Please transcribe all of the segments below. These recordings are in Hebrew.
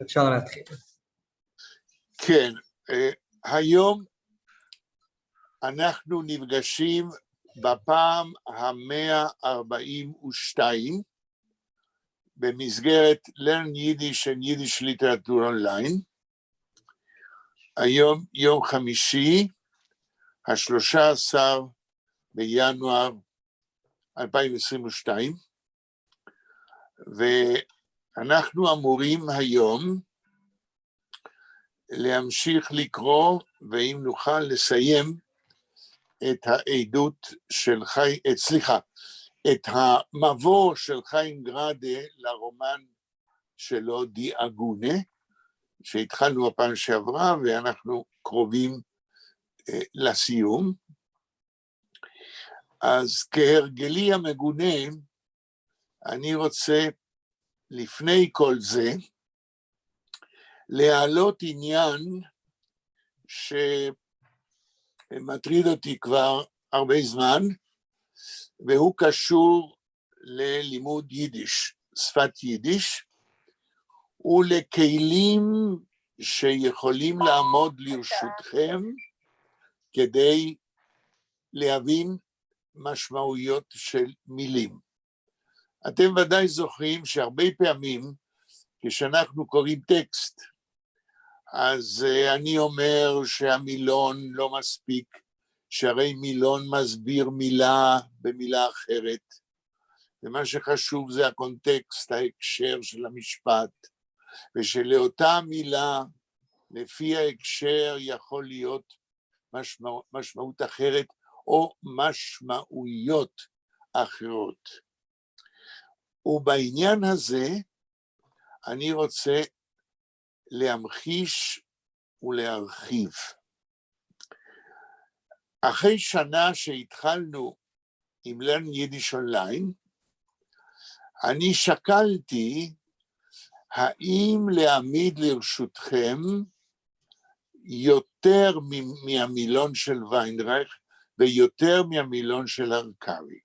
אפשר להתחיל. כן, היום אנחנו נפגשים בפעם ה-142 במסגרת Learn Yiddish and Yiddish Literature Online. היום יום חמישי, ה-13 בינואר 2022, ואנחנו אמורים היום להמשיך לקרוא, ואם נוכל לסיים את העדות של את המבוא של חיים גרדה לרומן שלו די אגונה, שהתחלנו הפעם שעברה ואנחנו קרובים לסיום. אז כהרגלי המגונה, אני רוצה לפני כל זה להעלות עניין שמטריד אותי כבר הרבה זמן, והוא קשור ללימוד יידיש, שפת יידיש, ולכלים שיכולים לעמוד לרשותכם כדי להבין משמעויות של מילים. אתם ודאי זוכרים שהרבה פעמים כשאנחנו קוראים טקסט, אז אני אומר שהמילון לא מספיק, שהרי מילון מסביר מילה במילה אחרת, ומה שחשוב זה הקונטקסט, ההקשר של המשפט, ושלאותה מילה, לפי ההקשר יכול להיות משמעות אחרת, או משמעויות אחרות. ובעניין הזה, אני רוצה להמחיש ולהרחיב. אחרי שנה שהתחלנו עם Learn Yiddish Online, אני שקלתי האם להעמיד לרשותכם יותר מהמילון של ויינרייך ויותר מהמילון של ארכבי.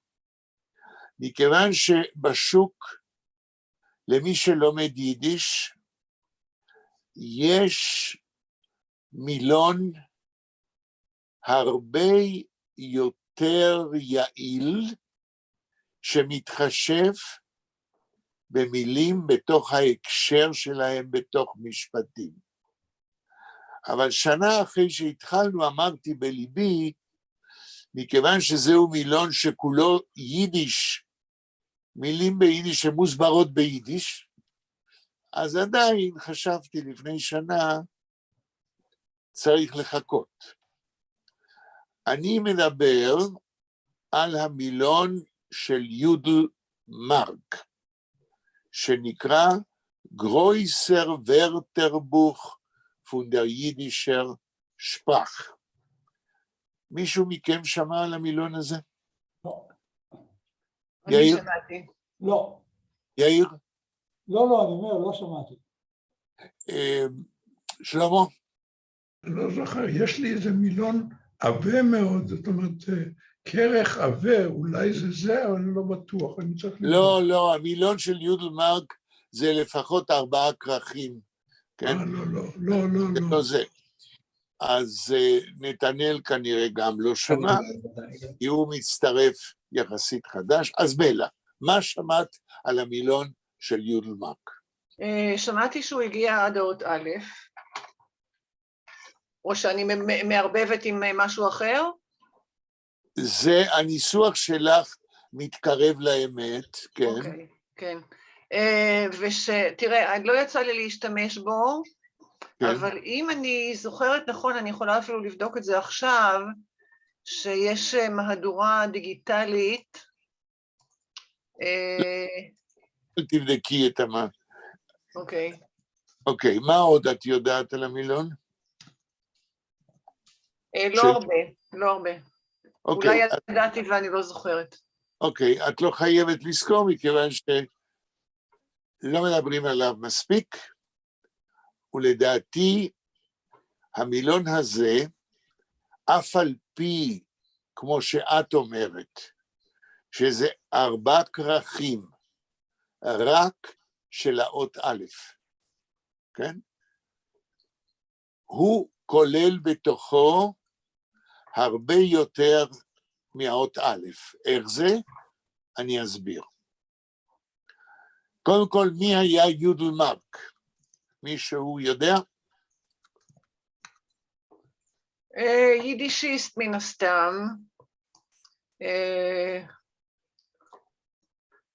מכיוון שבשוק, למי שלומד יידיש, יש מילון הרבה יותר יעיל שמתחשב במילים בתוך ההקשר שלהם בתוך משפטים. אבל שנה אחרי שהתחלנו אמרתי בליבי, מכיוון שזהו מילון שכולו יידיש, מילים ביידיש שמוסברות ביידיש, אז עדיין חשבתי לפני שנה, צריך לחכות. אני מדבר על המילון של יודל מרק, שנקרא גרויסר ורטרבוך פון דר יידישר שפרח. מישהו מכם שמע על המילון הזה? לא. יאיר? אני שמעתי. לא. יאיר? לא, אני אומר, לא שמעתי. שלמה? לא זוכר, יש לי איזה מילון עבה מאוד, זאת אומרת, כרך עבה, אולי זה, אבל אני לא בטוח, אני צריך לבדוק. לא, המילון של יודל מרק זה לפחות 4 כרכים, כן? לא. זה. אז נתנאל כנראה גם לא שמע, כי הוא מצטרף יחסית חדש. אז בלה, מה שמעת על המילון של יודל מרק? שמעתי שהוא הגיע עד האות א', או שאני מערבבת עם משהו אחר? זה הניסוח שלך מתקרב לאמת, כן. אוקיי, כן. ושתראה, לא יצא לי להשתמש בו, כן. אבל אם אני זוכרת נכון, אני יכולה אפילו לבדוק את זה עכשיו, שיש מהדורה דיגיטלית. תבדקי את מה. אוקיי. אוקיי, מה עוד את יודעת על המילון? לא הרבה. אוקיי, אולי ידעתי ואני לא זוכרת. אוקיי, את לא חייבת לזכור מכיוון שלא מדברים עליו מספיק, ולדעתי המילון הזה, אף על פי, כמו שאת אומרת, שזה 4 כרכים, רק של האות א', כן? הוא כולל בתוכו הרבה יותר מהאות א'. איך זה? אני אסביר. קודם כל, מי היה יודלמרק? מישהו יודע? יידישיסט מן הסתם.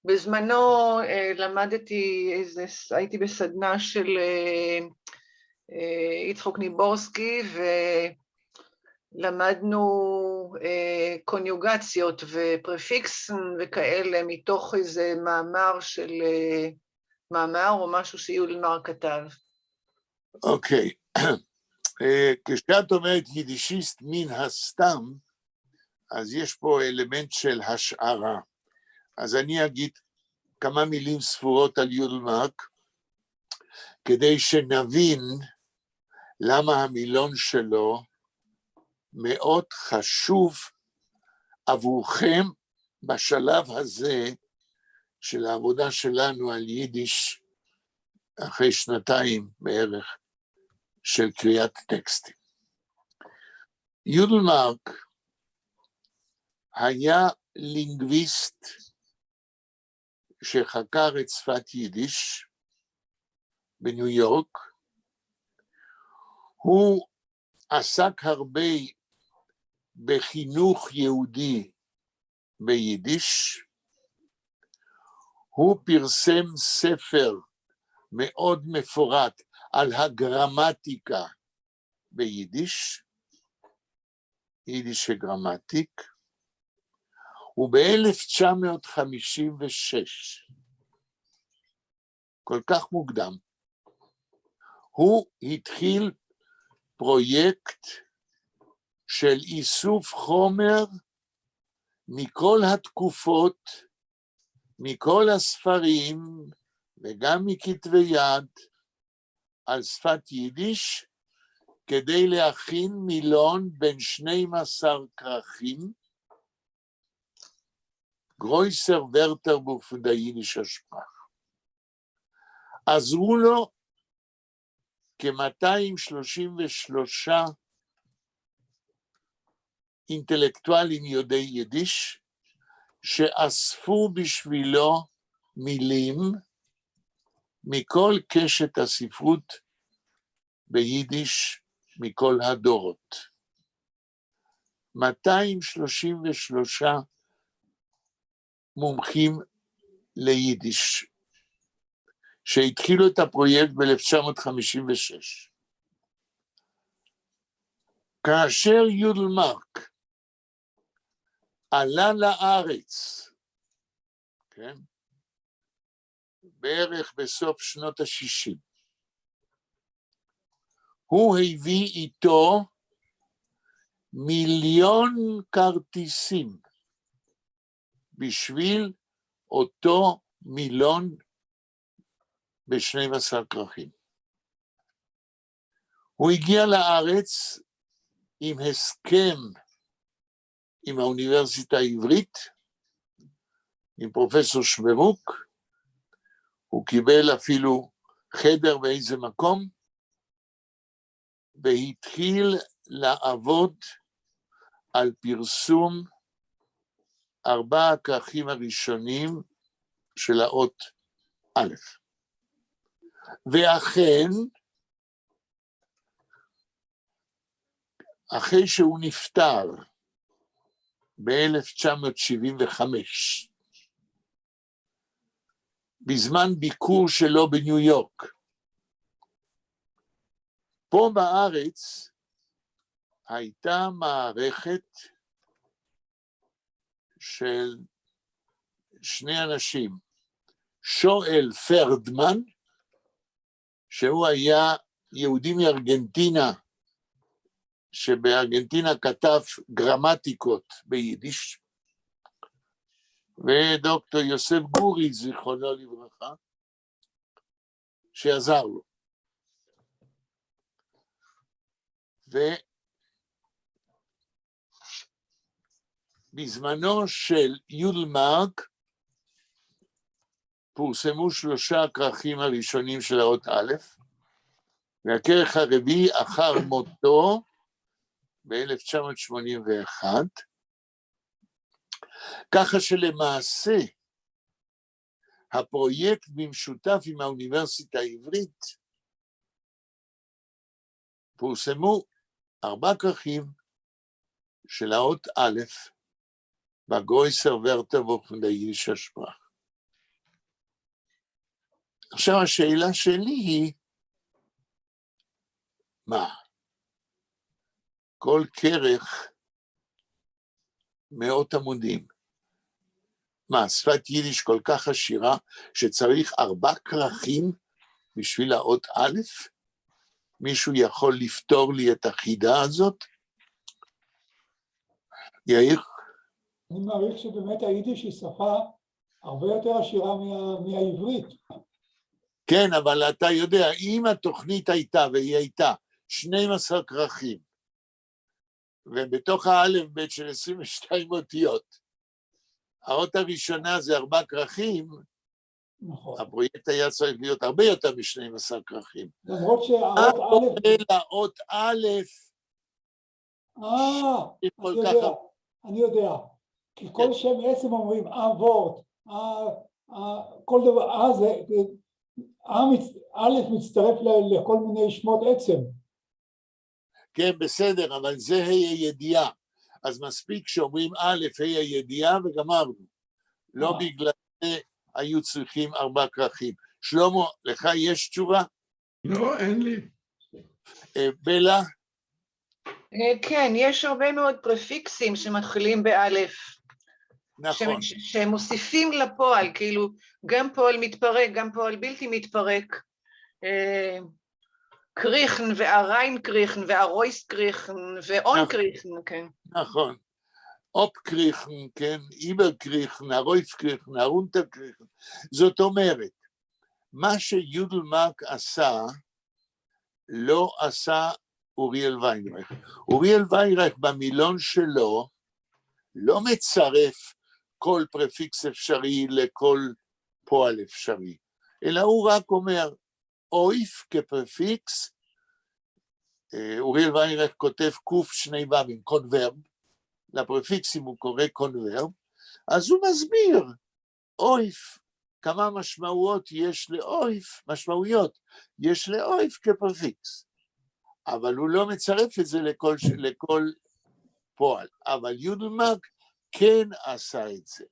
בזמנו למדתי הייתי בסדנה של יצחק ניבורסקי, ולמדנו קוניוגציות ופרפיקסים וכאלה מתוך איזה מאמר או משהו שיודלמרק כתב. אוקיי. כשאת אומרת יידישיסט מן הסתם, אז יש פה אלמנט של השערה. אז אני אגיד כמה מילים ספורות על יודלמרק, כדי שנבין למה המילון שלו מאוד חשוב עבורכם בשלב הזה של העבודה שלנו על יידיש, אחרי שנתיים בערך של קריאת טקסטים. יודלמרק היה לינגוויסט שחקר את שפת יידיש בניו יורק. הוא עסק הרבה בחינוך יהודי ביידיש. הוא פרסם ספר מאוד מפורט על הגרמטיקה ביידיש, יידיש גרמטיק, וב-1956, כל כך מוקדם, הוא התחיל פרויקט של איסוף חומר מכל התקופות, מכל הספרים וגם מכתבי יד על שפת יידיש, כדי להכין מילון בין 12 כרכים, גרויסר ורטרבוך פון דר יידישער שפראך. עזרו לו כ-233 אינטלקטואלים יודעי יידיש, שאספו בשבילו מילים מכל קשת הספרות ביידיש מכל הדורות. 233 מומחים ליידיש, שהתחילו את הפרויקט ב-1956. כאשר יודלמרק עלה לארץ, כן? בערך בסוף שנות ה-60, הוא הביא איתו 1,000,000 כרטיסים בשביל אותו מילון ב-12 כרכים. הוא הגיע לארץ עם הסכם עם האוניברסיטה העברית, עם פרופסור שברוק, הוא קיבל אפילו חדר באיזה מקום, והתחיל לעבוד על פרסום 4 הכרכים הראשונים של האות א'. ואכן, אחרי שהוא נפטר ב-1975, בזמן ביקור שלו בניו יורק, פה בארץ הייתה מערכת של 2 אנשים, שואל פרדמן, שהוא היה יהודי מארגנטינה, שבארגנטינה כתב גרמטיקות ביידיש, ודוקטור יוסף גורי, זיכרונו לברכה, שעזר לו. ובזמנו של יודלמרק, פורסמו 3 הכרכים הראשונים של האות א', והכרך הרביעי אחר מותו ב-1981, ככה שלמעשה הפרויקט במשותף עם האוניברסיטה העברית פורסמו 4 כרכים של האות א' בגרויסר ורטרבוך וליידיש השפרח. עכשיו השאלה שלי היא, מה? כל כרך 100 עמודים. מה, שפת יידיש כל כך עשירה שצריך 4 כרכים בשביל האות א'? מישהו יכול לפתור לי את החידה הזאת? יאיר? אני מעריך שבאמת היידיש היא שפה הרבה יותר עשירה מהעברית. כן, אבל אתה יודע, אם התוכנית הייתה, והיא הייתה 12 כרכים, ובתוך האלף בית של 22 אותיות, האות הראשונה זה 4 כרכים, נכון. הפרויקט היה צריך להיות הרבה יותר מ-12 כרכים. למרות שהאות א'... האות א', אני יודע. כי כל שם עצם אומרים, וורט, כל דבר, זה, א' מצטרף לכל מיני שמות עצם. כן, בסדר, אבל זה הידיעה. אז מספיק שאומרים א', הידיעה וגמרנו. לא בגלל זה היו צריכים 4 כרכים. שלמה, לך יש תשובה? לא, אין לי. בלה? כן, יש הרבה מאוד פרפיקסים שמתחילים באלף. נכון. שמוסיפים לפועל, כאילו גם פועל מתפרק, גם פועל בלתי מתפרק. קריכן והריין קריכן והרויס קריכן ואון קריכן, כן. נכון. אופ קריכן, כן, איבר קריכן, הרויס קריכן, הרונטר קריכן. זאת אומרת, מה שיודל מרק עשה, לא עשה אוריאל ויינרייך. אוריאל ויינרייך במילון שלו, לא מצרף כל פרפיקס אפשרי לכל פועל אפשרי, אלא הוא רק אומר, אויף כפרפיקס, אוריאל ויינרייך כותב קוף 2 ו"ים, קונברב, לפרפיקסים הוא קורא קונברב, אז הוא מסביר, אויף, כמה משמעויות יש לאויף כפרפיקס, אבל הוא לא מצרף את זה לכל פועל, אבל יודל מרק כן עשה את זה,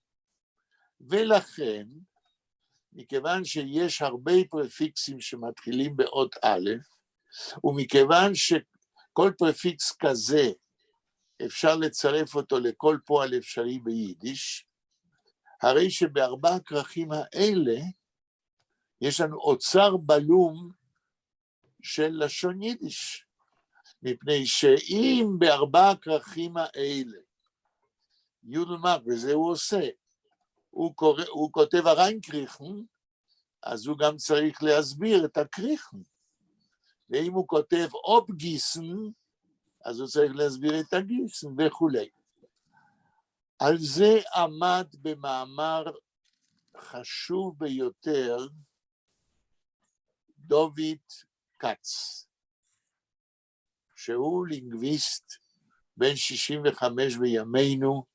ולכן, מכיוון שיש הרבה פרפיקסים שמתחילים באות א', ומכיוון שכל פרפיקס כזה אפשר לצרף אותו לכל פועל אפשרי ביידיש, הרי שב4 הכרכים האלה יש לנו אוצר בלום של לשון יידיש, מפני שאם ב4 הכרכים האלה, יודל מרק, וזה הוא עושה, הוא כותב הריין קריכן, אז הוא גם צריך להסביר את הקריכן. ואם הוא כותב אופ גיסן, אז הוא צריך להסביר את הגיסן וכו'. על זה עמד במאמר חשוב ביותר דוד קץ, שהוא לינגוויסט בן 65 בימינו,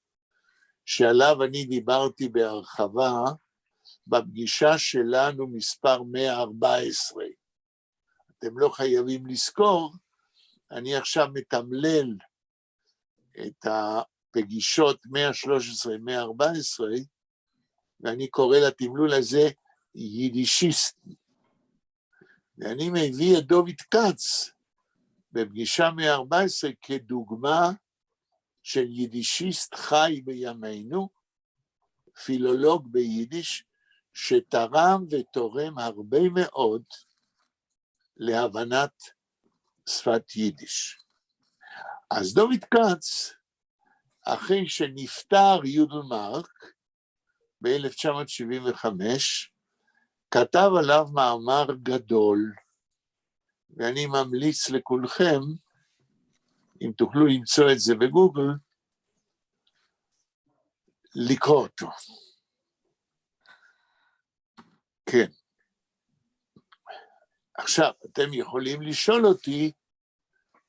שעליו אני דיברתי בהרחבה בפגישה שלנו מספר 114. אתם לא חייבים לזכור, אני עכשיו מתמלל את הפגישות 113-114, ואני קורא לתמלול הזה יידישיסט. ואני מביא את דוד קץ בפגישה 114 כדוגמה של יידישיסט חי בימינו, פילולוג ביידיש, שתרם ותורם הרבה מאוד להבנת שפת יידיש. אז דוד קץ, אחרי שנפטר יודל מרק ב-1975, כתב עליו מאמר גדול, ואני ממליץ לכולכם, אם תוכלו למצוא את זה בגוגל, לקרוא אותו. כן. עכשיו, אתם יכולים לשאול אותי,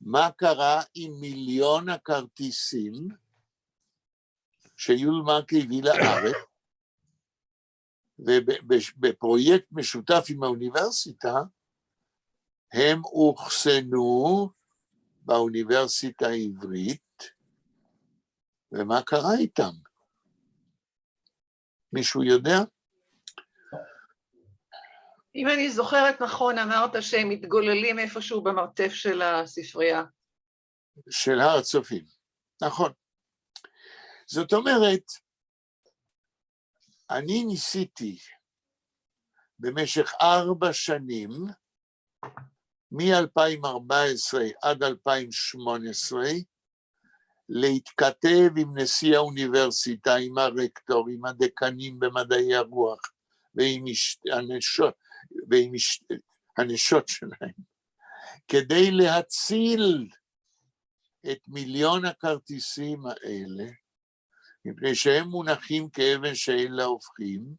מה קרה עם מיליון הכרטיסים שיולמק הביא לארץ, ובפרויקט משותף עם האוניברסיטה, הם אוחסנו באוניברסיטה העברית, ומה קרה איתם? מישהו יודע? אם אני זוכרת נכון, אמרת שהם מתגוללים איפשהו במרתף של הספרייה. של הר הצופים, נכון. זאת אומרת, אני ניסיתי במשך 4 שנים, מ-2014 עד 2018, להתכתב עם נשיא האוניברסיטה, עם הרקטור, עם הדקנים במדעי הרוח, ועם הנשות שלהם, כדי להציל את מיליון הכרטיסים האלה, מפני שהם מונחים כאבן שאין לה הופכים,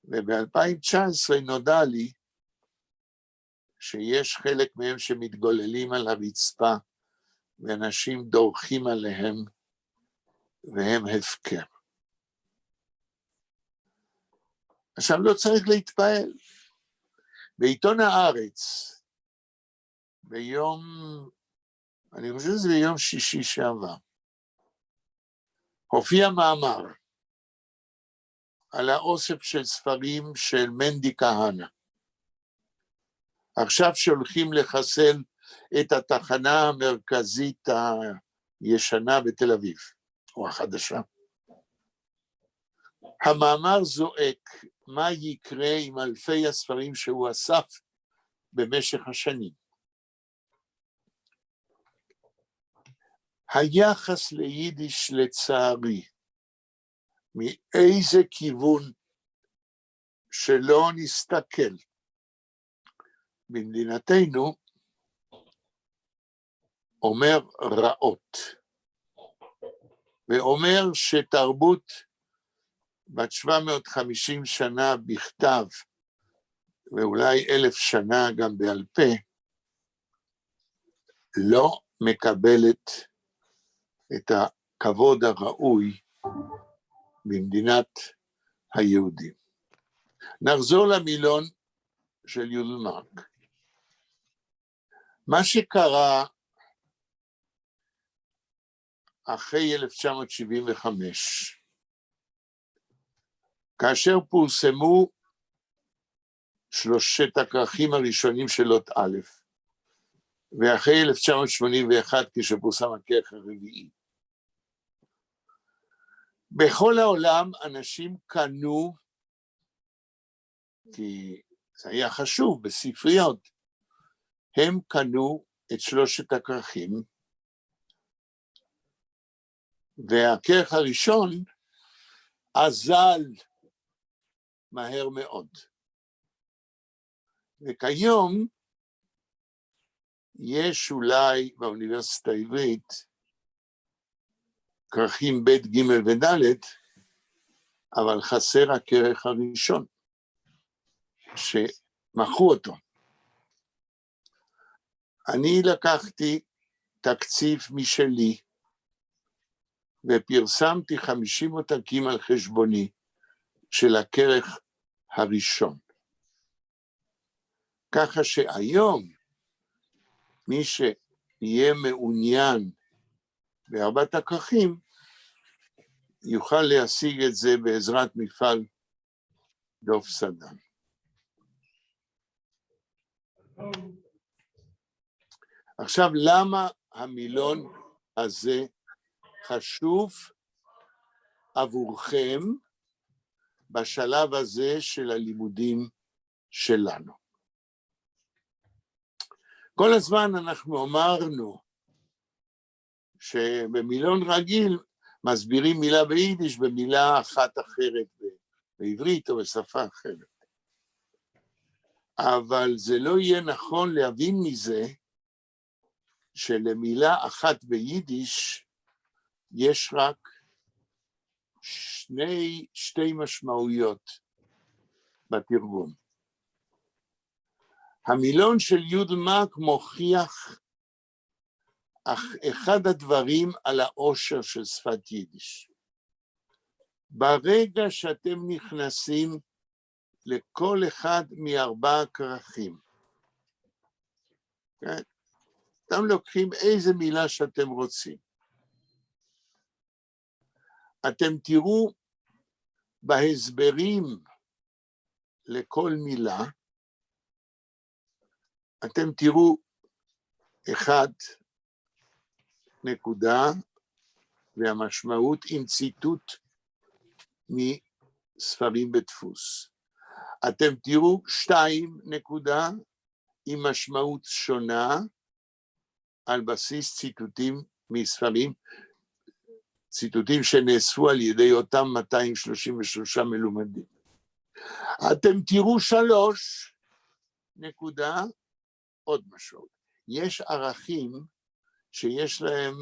וב-2019 נודע לי שיש חלק מהם שמתגוללים על הרצפה, ואנשים דורכים עליהם, והם הפקר. עכשיו לא צריך להתפעל. בעיתון הארץ, אני חושב שזה ביום שישי שעבר, הופיע מאמר על האוסף של ספרים של מנדי כהנא. עכשיו שהולכים לחסל את התחנה המרכזית הישנה בתל אביב, או החדשה. המאמר זועק מה יקרה עם אלפי הספרים שהוא אסף במשך השנים. היחס ליידיש לצערי, מאיזה כיוון שלא נסתכל במדינתנו, אומר רעות, ואומר שתרבות בת 750 שנה בכתב, ואולי 1000 שנה גם בעל פה, לא מקבלת את הכבוד הראוי במדינת היהודים. נחזור למילון של יולמק. מה שקרה אחרי 1975, כאשר פורסמו 3 הכרכים הראשונים של אות א', ואחרי 1981 כשפורסם הכרך הרביעי, בכל העולם אנשים קנו, כי זה היה חשוב בספריות, הם קנו את 3 הכרכים, והכרך הראשון אזל מהר מאוד. וכיום יש אולי באוניברסיטה העברית כרכים ב' ג' וד', אבל חסר הכרך הראשון, שמכרו אותו. אני לקחתי תקציב משלי, ופרסמתי 50 עותקים על חשבוני של הכרך הראשון. ככה שהיום, מי שיהיה מעוניין ב4 הכרכים, יוכל להשיג את זה בעזרת מפעל דוב סדן. עכשיו, למה המילון הזה חשוב עבורכם בשלב הזה של הלימודים שלנו? כל הזמן אנחנו אמרנו שבמילון רגיל מסבירים מילה ביידיש במילה אחת אחרת בעברית או בשפה אחרת. אבל זה לא יהיה נכון להבין מזה שלמילה אחת ביידיש יש רק שתי משמעויות בתרגום. המילון של יודלמרק מוכיח אחד הדברים על העושר של שפת יידיש. ברגע שאתם נכנסים לכל אחד מארבעה הכרכים, כן? אתם לוקחים איזה מילה שאתם רוצים. אתם תראו בהסברים לכל מילה, אתם תראו אחד נקודה, והמשמעות עם ציטוט מספרים בדפוס. אתם תראו 2 נקודה עם משמעות שונה, על בסיס ציטוטים מספרים, ציטוטים שנאספו על ידי אותם 233 מלומדים. אתם תראו 3 נקודה, עוד משמעות. יש ערכים שיש להם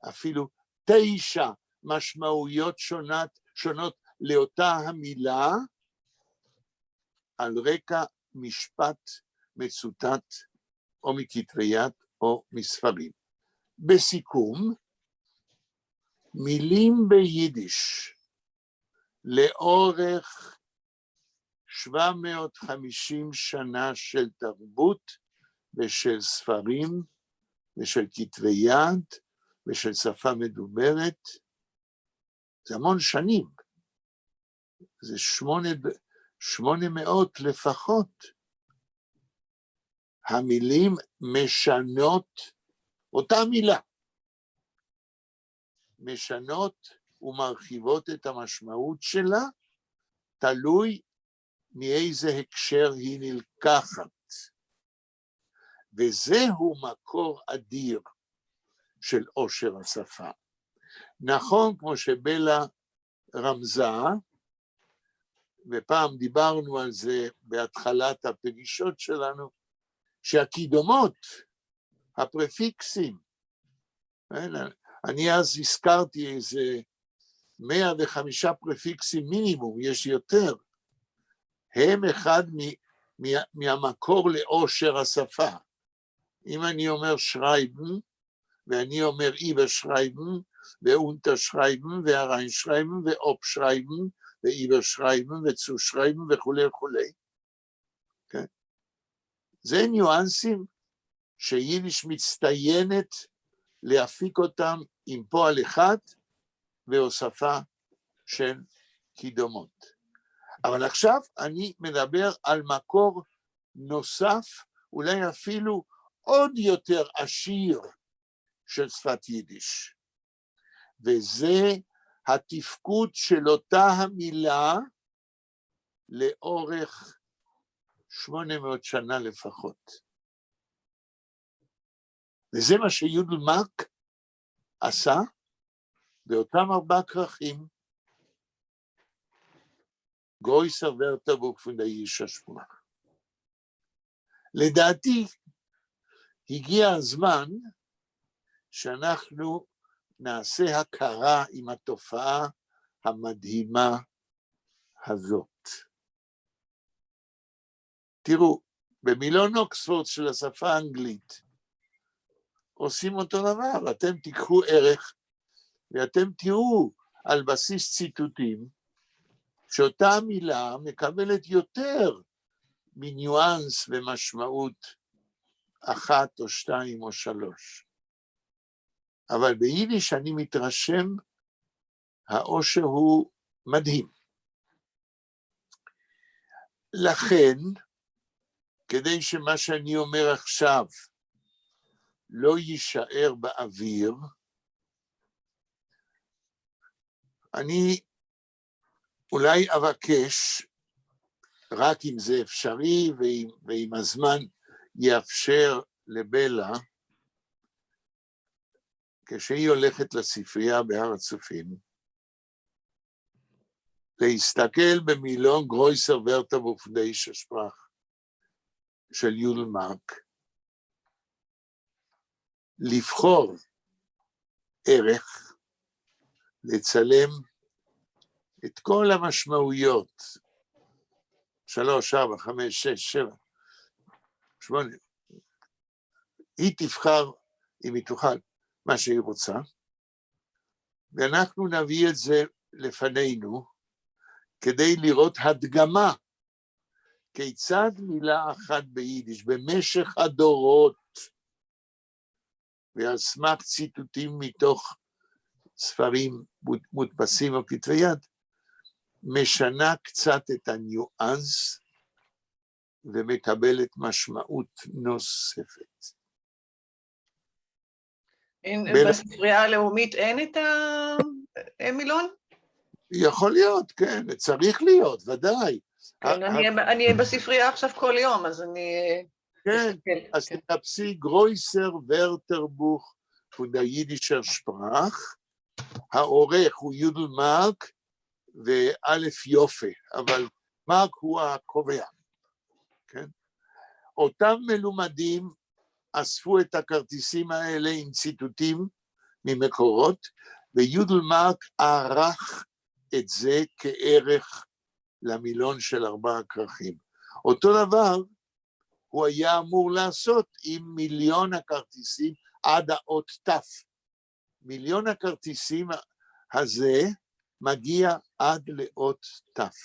אפילו 9 משמעויות שונות לאותה המילה, על רקע משפט מצוטט או מכתבי יד או מספרים. בסיכום, מילים ביידיש לאורך 750 שנה של תרבות ושל ספרים ושל כתבי יד ושל שפה מדוברת, זה המון שנים, זה 800 לפחות. המילים משנות, אותה מילה, משנות ומרחיבות את המשמעות שלה, תלוי מאיזה הקשר היא נלקחת. וזהו מקור אדיר של עושר השפה. נכון, כמו שבלה רמזה, ופעם דיברנו על זה בהתחלת הפגישות שלנו, שהקידומות, הפרפיקסים, אני אז הזכרתי איזה 105 פרפיקסים מינימום, יש יותר, הם אחד מהמקור לעושר השפה. אם אני אומר שרייבן, ואני אומר איבר שרייבן, ואונטר שרייבן, והריין שרייבן, ואופ שרייבן, ואיבר שרייבן, וצו שרייבן, וכולי וכולי. כן? זה ניואנסים שיידיש מצטיינת להפיק אותם עם פועל אחד, והוספה של קידומות. אבל עכשיו אני מדבר על מקור נוסף, אולי אפילו עוד יותר עשיר של שפת יידיש, וזה התפקוד של אותה המילה לאורך 800 שנה לפחות. וזה מה שיודלמרק עשה באותם 4 כרכים, גרויסר ורטבוק פון דר יידישע שפראך. לדעתי, הגיע הזמן שאנחנו נעשה הכרה עם התופעה המדהימה הזאת. תראו, במילון אוקספורד של השפה האנגלית, עושים אותו דבר, אתם תיקחו ערך, ואתם תראו על בסיס ציטוטים, שאותה מילה מקבלת יותר מניואנס ומשמעות 1 או 2 או 3. אבל ביידיש אני מתרשם, העושר הוא מדהים. לכן, כדי שמה שאני אומר עכשיו לא יישאר באוויר, אני אולי אבקש, רק אם זה אפשרי ואם הזמן יאפשר לבלה, כשהיא הולכת לספרייה בהר הצופים, להסתכל במילון גרויסר ורטבוק פון דר יידישע שפראך של יודלמרק, לבחור ערך, לצלם את כל המשמעויות, 3, 4, 5, 6, 7, 8. היא תבחר, אם היא תוכל, מה שהיא רוצה, ואנחנו נביא את זה לפנינו, כדי לראות הדגמה, כיצד מילה אחת ביידיש, במשך הדורות, ועל סמך ציטוטים מתוך ספרים מודפסים או כתבי יד, משנה קצת את הניואנס, ומקבלת משמעות נוספת. בספרייה הלאומית אין את המילון? יכול להיות, כן, צריך להיות, ודאי. כן, אני אהיה בספרייה עכשיו כל יום, אז אני... כן, אז תחפשי גרויסר ורטרבוך von der jüdischer Sprach, העורך הוא יודל מרק ואלף יופה, אבל מרק הוא הקובע, כן? אותם מלומדים אספו את הכרטיסים האלה עם ציטוטים ממקורות, ויודל מרק ערך את זה כערך למילון של 4 הכרכים. אותו דבר הוא היה אמור לעשות עם מיליון הכרטיסים עד האות תף. מיליון הכרטיסים הזה מגיע עד לאות תף.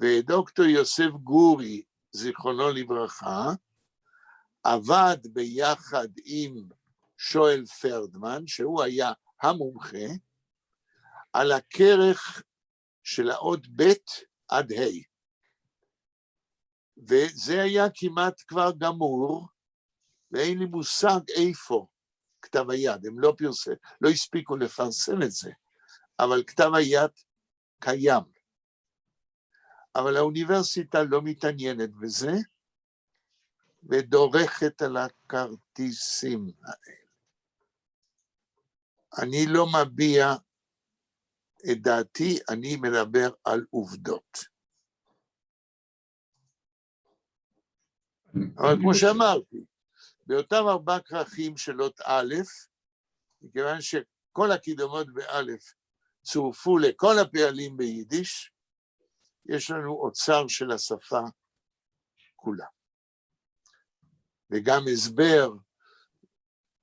ודוקטור יוסף גורי, זיכרונו לברכה, עבד ביחד עם שואל פרדמן, שהוא היה המומחה, על הכרך של האות ב' עד ה'. וזה היה כמעט כבר גמור, ואין לי מושג איפה כתב היד, הם לא הספיקו לפרסם את זה, אבל כתב היד קיים. אבל האוניברסיטה לא מתעניינת בזה, ודורכת על הכרטיסים האלה. אני לא מביע את דעתי, אני מדבר על עובדות. אבל כמו שאמרתי, באותם 4 כרכים של אות א', מכיוון שכל הקידומות באלף צורפו לכל הפעלים ביידיש, יש לנו אוצר של השפה כולה. וגם הסבר,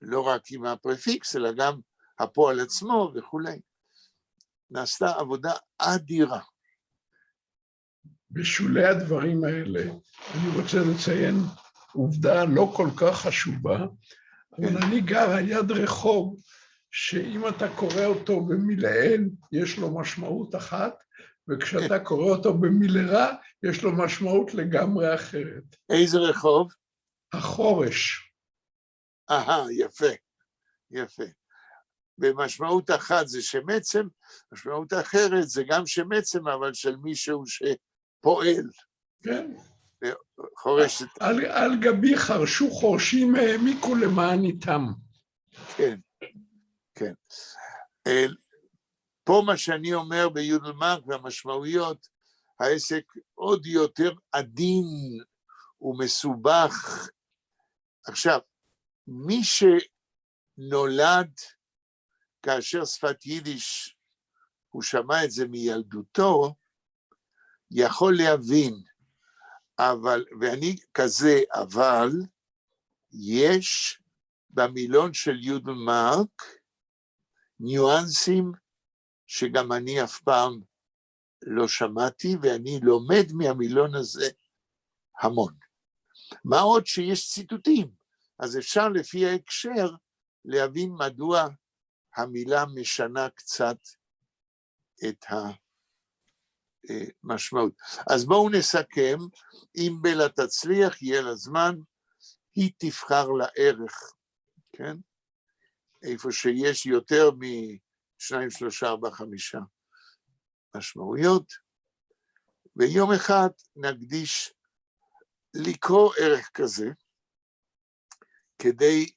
לא רק עם הפרפיקס, אלא גם הפועל עצמו וכולי. נעשתה עבודה אדירה. בשולי הדברים האלה, אני רוצה לציין עובדה לא כל כך חשובה, אבל אני גר על יד רחוב, שאם אתה קורא אותו במילאל, יש לו משמעות אחת, וכשאתה קורא אותו במילרע, יש לו משמעות לגמרי אחרת. איזה רחוב? החורש. יפה, יפה. במשמעות אחת זה שם עצם, משמעות אחרת זה גם שם עצם, אבל של מישהו שפועל. כן. חורש... על גבי חרשו חורשים העמיקו למען איתם. כן, כן. פה מה שאני אומר ביודל מרק והמשמעויות, העסק עוד יותר עדין ומסובך. עכשיו, מי שנולד כאשר שפת יידיש, הוא שמע את זה מילדותו, יכול להבין, אבל, ואני כזה, אבל יש במילון של יודל מרק ניואנסים שגם אני אף פעם לא שמעתי, ואני לומד מהמילון הזה המון. מה עוד שיש ציטוטים, אז אפשר לפי ההקשר להבין מדוע המילה משנה קצת את המשמעות. אז בואו נסכם, אם בלה תצליח, יהיה לה זמן, היא תבחר לה ערך, כן? איפה שיש יותר מ2, 3, 4, 5 משמעויות, ויום אחד נקדיש לקרוא ערך כזה, כדי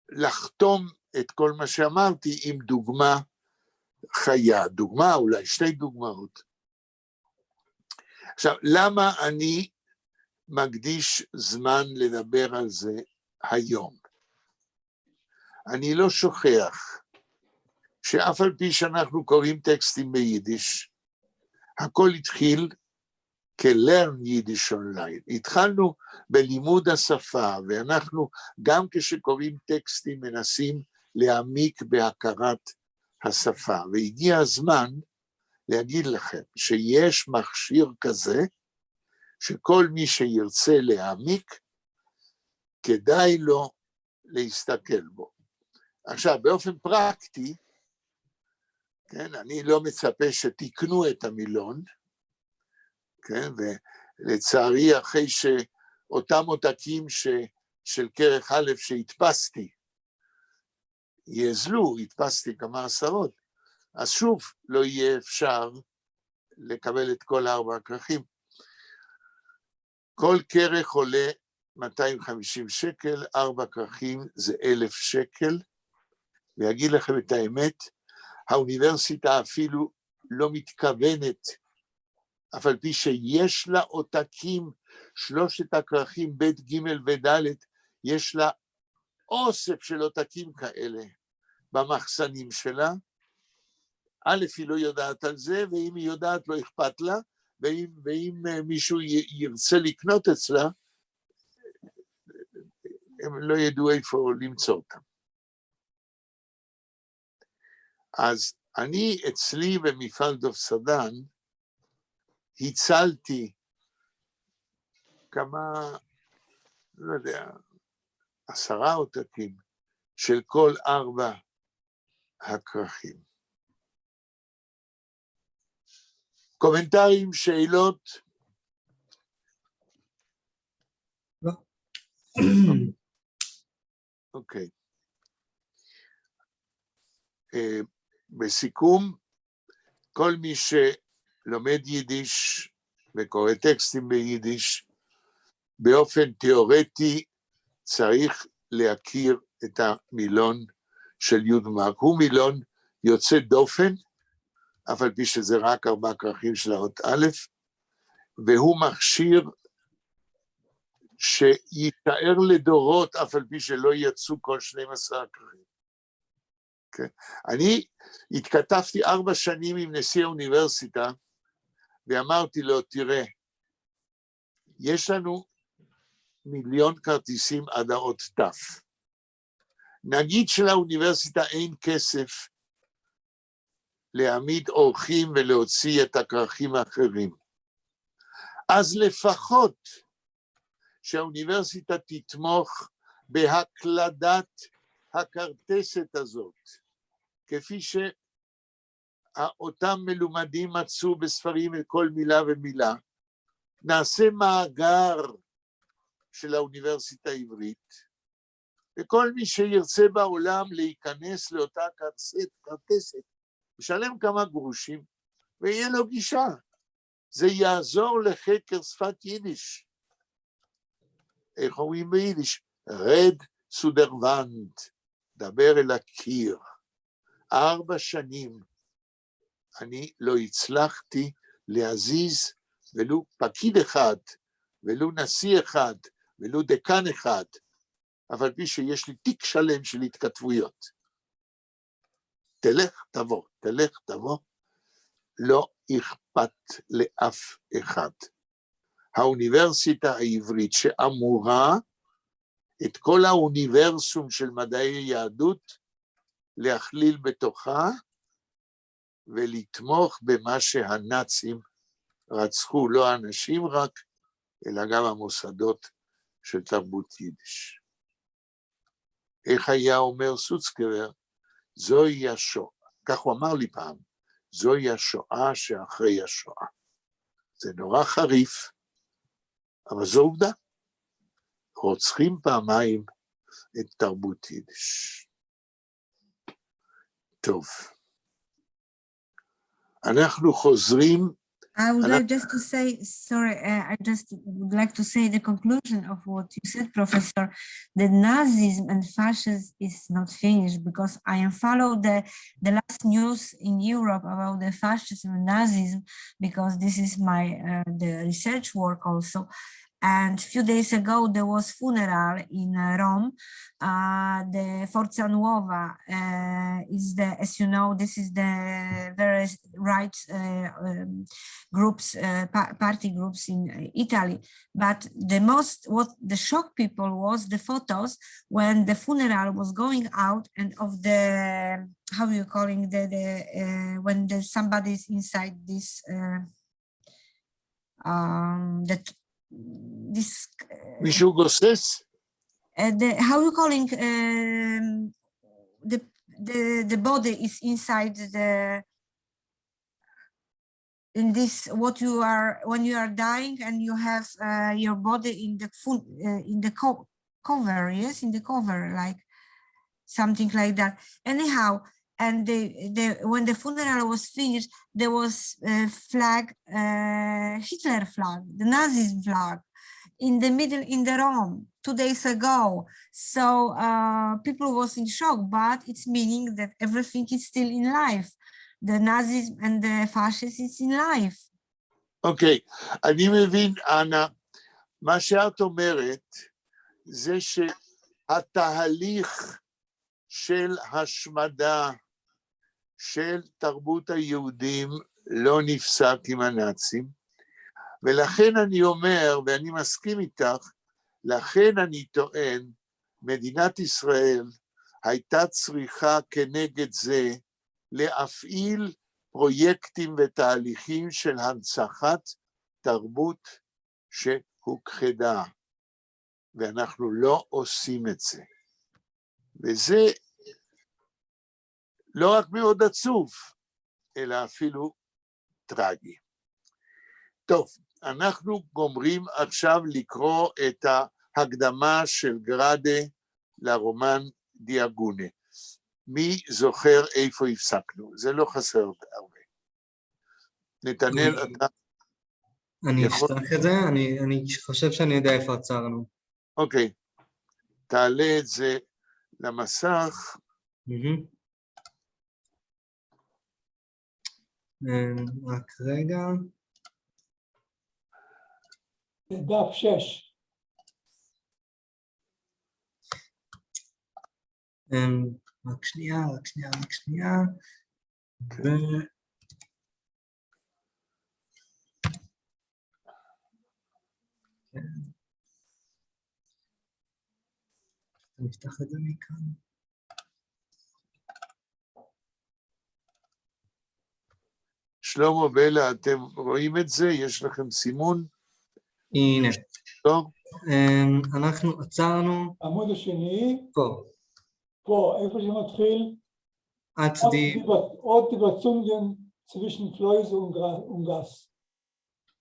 לחתום את כל מה שאמרתי עם דוגמה חיה, דוגמה אולי 2 דוגמאות. עכשיו, למה אני מקדיש זמן לדבר על זה היום? אני לא שוכח שאף על פי שאנחנו קוראים טקסטים ביידיש, הכל התחיל כ-Learn Yiddish Online. התחלנו בלימוד השפה, ואנחנו גם כשקוראים טקסטים מנסים להעמיק בהכרת השפה, והגיע הזמן להגיד לכם שיש מכשיר כזה, שכל מי שירצה להעמיק, כדאי לו להסתכל בו. עכשיו, באופן פרקטי, כן, אני לא מצפה שתקנו את המילון, כן, ולצערי אחרי שאותם עותקים של כרך א' שהדפסתי, יעזלו, הדפסתי כמה עשרות, אז שוב לא יהיה אפשר לקבל את כל 4 הכרכים. כל כרך עולה 250 שקל, 4 כרכים זה 1,000 שקל, ויגיד לכם את האמת, האוניברסיטה אפילו לא מתכוונת, אף על פי שיש לה עותקים, 3 הכרכים ב' ג' וד', יש לה אוסף של עותקים כאלה במחסנים שלה, א' היא לא יודעת על זה, ואם היא יודעת לא אכפת לה, ואם מישהו ירצה לקנות אצלה, הם לא ידעו איפה למצוא אותם. אז אני אצלי במפעל דוב סדן, הצלתי כמה, לא יודע, 10 עותקים של כל 4 הכרכים. קומנטרים, שאלות? לא. אוקיי. בסיכום, כל מי שלומד יידיש וקורא טקסטים ביידיש, באופן תיאורטי צריך להכיר את המילון של יודמרק. הוא מילון יוצא דופן, אף על פי שזה רק 4 כרכים של האות א', והוא מכשיר שיתאר לדורות, אף על פי שלא יצאו כל 12 כרכים. Okay. אני התכתבתי 4 שנים עם נשיא האוניברסיטה, ואמרתי לו, תראה, יש לנו 1,000,000 כרטיסים עד האות ת'. נגיד שלאוניברסיטה אין כסף להעמיד אורחים ולהוציא את הכרכים האחרים. אז לפחות שהאוניברסיטה תתמוך בהקלדת הכרטסת הזאת, כפי שאותם מלומדים מצאו בספרים את כל מילה ומילה, נעשה מאגר של האוניברסיטה העברית, וכל מי שירצה בעולם להיכנס לאותה כרטסת, ישלם כמה גרושים, ויהיה לו גישה. זה יעזור לחקר שפת יידיש. איך אומרים ביידיש? רד zu der Wand, דבר אל הקיר. 4 שנים אני לא הצלחתי להזיז ולו פקיד אחד, ולו נשיא אחד, ולו דקן אחד, אבל פי שיש לי תיק שלם של התכתבויות. תלך תבוא, תלך תבוא, לא אכפת לאף אחד. האוניברסיטה העברית שאמורה את כל האוניברסום של מדעי היהדות להכליל בתוכה ולתמוך במה שהנאצים רצחו, לא האנשים רק, אלא גם המוסדות של תרבות יידיש. איך היה אומר סוצקבר? זוהי השואה, כך הוא אמר לי פעם, זוהי השואה שאחרי השואה. זה נורא חריף, אבל זו עובדה. רוצחים פעמיים את תרבות יידיש. טוב. אנחנו חוזרים. I would like just to say, sorry, I just would like to say the conclusion of what you said, Professor, that Nazism and fascism is not finished, because I am followed the last news in Europe about the fascism and Nazism, because this is my the research work also. And a few days ago, there was funeral in Rome. The Forza Nuova is the, as you know, this is the various right groups, party groups in Italy. But the most, what the shock people was the photos when the funeral was going out and of the, how are you calling when there's somebody is inside this, that this מישהו גוסס? how you calling the body is inside in this what you are when you are dying and you have your body in the full in the cover, yes, in the cover, like something like that. Anyhow, and when the funeral was finished, there was a flag, Hitler flag, the Nazi flag, in the middle in the Rome 2 days ago. So people was in shock, but it's meaning that everything is still in life. The Nazis and the fascists is in life. אוקיי, אני מבין, אנה, מה שאת אומרת זה שהתהליך של השמדה של תרבות היהודים לא נפסק עם הנאצים, ולכן אני אומר, ואני מסכים איתך, לכן אני טוען, מדינת ישראל הייתה צריכה כנגד זה להפעיל פרויקטים ותהליכים של הנצחת תרבות שהוכחדה, ואנחנו לא עושים את זה. וזה לא רק מאוד עצוב, אלא אפילו טרגי. טוב, אנחנו גומרים עכשיו לקרוא את ההקדמה של גראדה לרומן דיאגונה. מי זוכר איפה הפסקנו? זה לא חסר הרבה. נתנאל, אתה... אני אפתח את זה, אני חושב שאני יודע איפה עצרנו. אוקיי, תעלה את זה למסך. רק רגע. דף 6. רק שנייה. נפתח את זה מכאן. שלמה בלה, אתם רואים את זה? יש לכם סימון? הנה. טוב. אנחנו עצרנו. עמוד השני. פה. פה, איפה שמתחיל. עוד דיבצונגן zwischen Kleuse und Gas.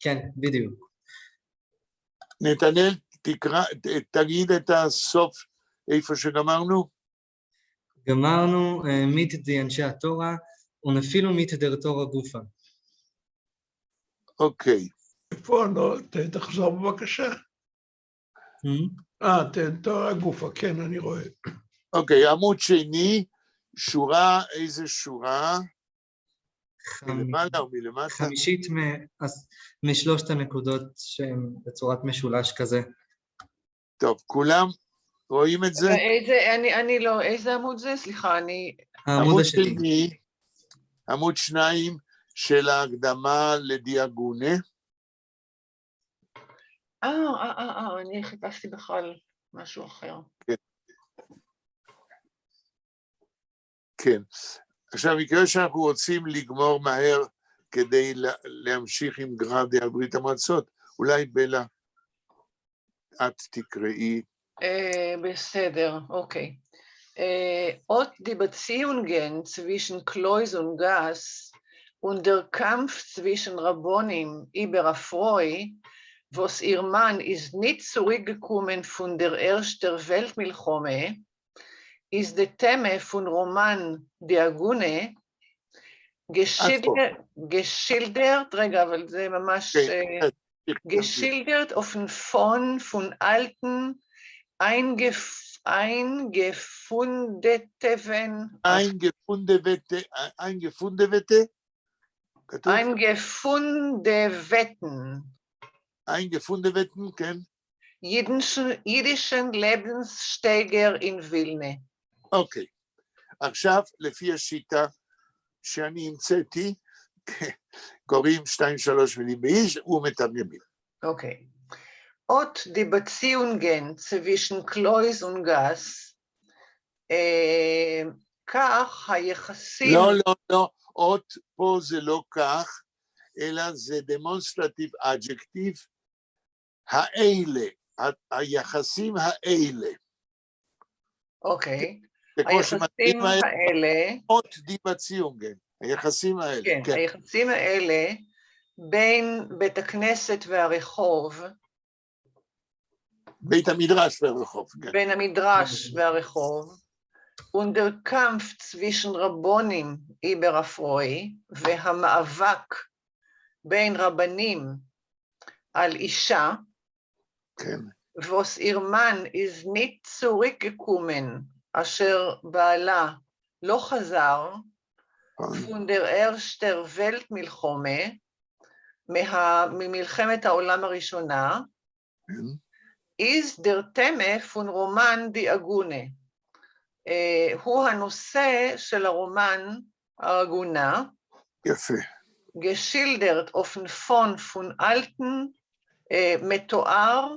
כן, בדיוק. נתנאל, תגיד את הסוף איפה שגמרנו. גמרנו מיט די אנשי התורה ונפילו מיט דר תורה גופה. אוקיי. איפה, תחזור בבקשה. תורה גופה, כן, אני רואה. אוקיי, עמוד שני, שורה, איזה שורה? מלמעלה או מלמטה? חמישית משלושת הנקודות שהן בצורת משולש כזה. טוב, כולם רואים את זה? אני לא, איזה עמוד זה? סליחה, העמוד השני. עמוד 2 של ההקדמה לדיאגונה. אני חיפשתי בכלל משהו אחר. כן. עכשיו, מקרה שאנחנו רוצים לגמור מהר כדי להמשיך עם גראדה על ברית המועצות, אולי בלה, את תקראי. בסדר, אוקיי. Ot die Beziehungen zwischen Kleus und Gas und der Kampf zwischen Rabbonim Iberafroi, was ihr Mann ist nicht zurückgekommen von der Ersten Weltmilchome, ist der Thema von Roman Diagone, geschildert, רגע, אבל זה ממש, geschildert auf den Fond von alten, eingefundeten, eingefunden, כן? Jiddischen Lebenssteiger in Vilna. אוקיי. עכשיו, לפי השיטה שאני המצאתי, קוראים 2-3 מילים באיש ומתרגמים. Okay. Ot die Beziehungen zwischen Klois und Gas, כך היחסים... לא, אות פה זה לא כך, אלא זה דמונסטרטיב אדג'קטיב, האלה, היחסים האלה. אוקיי. היחסים האלה... אות די בציונגן, היחסים האלה. כן, היחסים האלה בין בית הכנסת והרחוב, בית המדרש והרחוב, כן. בין המדרש והרחוב, und der Kampf zwischen רבונים איבר-אפרואי, והמאבק בין רבנים על אישה, כן. was ihr Mann ist nicht zurückgekommen, אשר בעלה לא חזר, von der ersten Weltmilchome, ממלחמת העולם הראשונה, is der Thema von Roman die Agune. הוא הנושא של הרומן העגונה. יפה. geschildert von alten, מתואר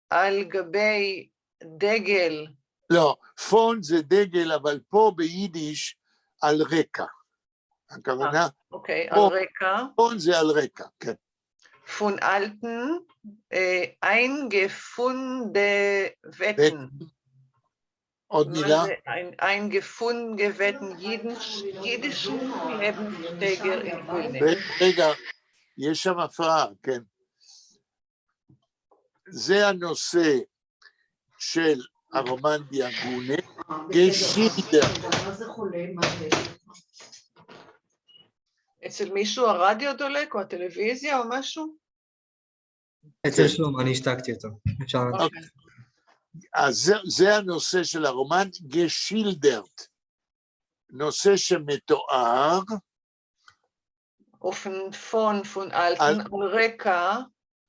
על גבי דגל. לא, פון זה דגל, אבל פה ביידיש על רקע. הכוונה? אוקיי, על רקע. פון זה על רקע, כן. von alten, eingefundene Wetten. עוד מילה? eingefundene jiddischen Lebenssteiger in Vilna. רגע, יש שם הפרעה, כן. זה הנושא של הרומן די אגונה, גשילדר. אצל מישהו הרדיו דולק או הטלוויזיה או משהו? אצל שלום, אני השתקתי אותו. אפשר להמשיך. אז זה הנושא של הרומן, גשילדרט. נושא שמתואר. von alten, על רקע.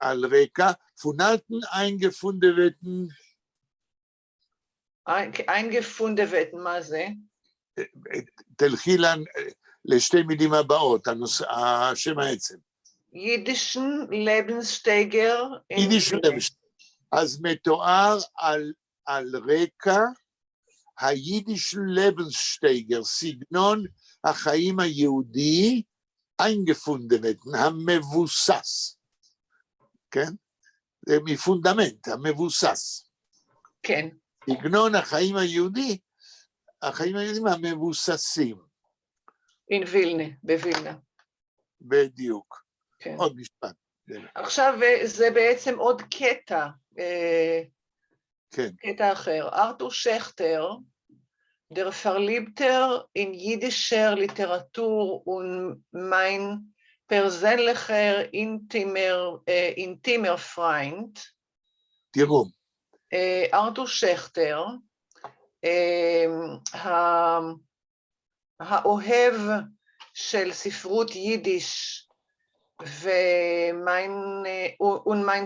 על רקע, von alten eingefundenen. eingefundenen, מה זה? תלכי לשתי מילים הבאות, השם העצם. יידישן לבנסטייגר. יידישן לבנסטייגר. אז מתואר על רקע היידישן לבנסטייגר, סגנון החיים היהודי, eingefundenen, המבוסס. כן? זה מפונדמנט, המבוסס. כן. סגנון החיים היהודי, החיים היהודים המבוססים. in וילנה, בווילנה. בדיוק. כן. עוד משפט. עכשיו זה בעצם עוד קטע. כן. קטע אחר. ארתור שכטר, der Verliebter in jüdischer Literatur und mein persönlicher intimer Freund. תראו. ארתור שכטר, האוהב של ספרות יידיש, ומיין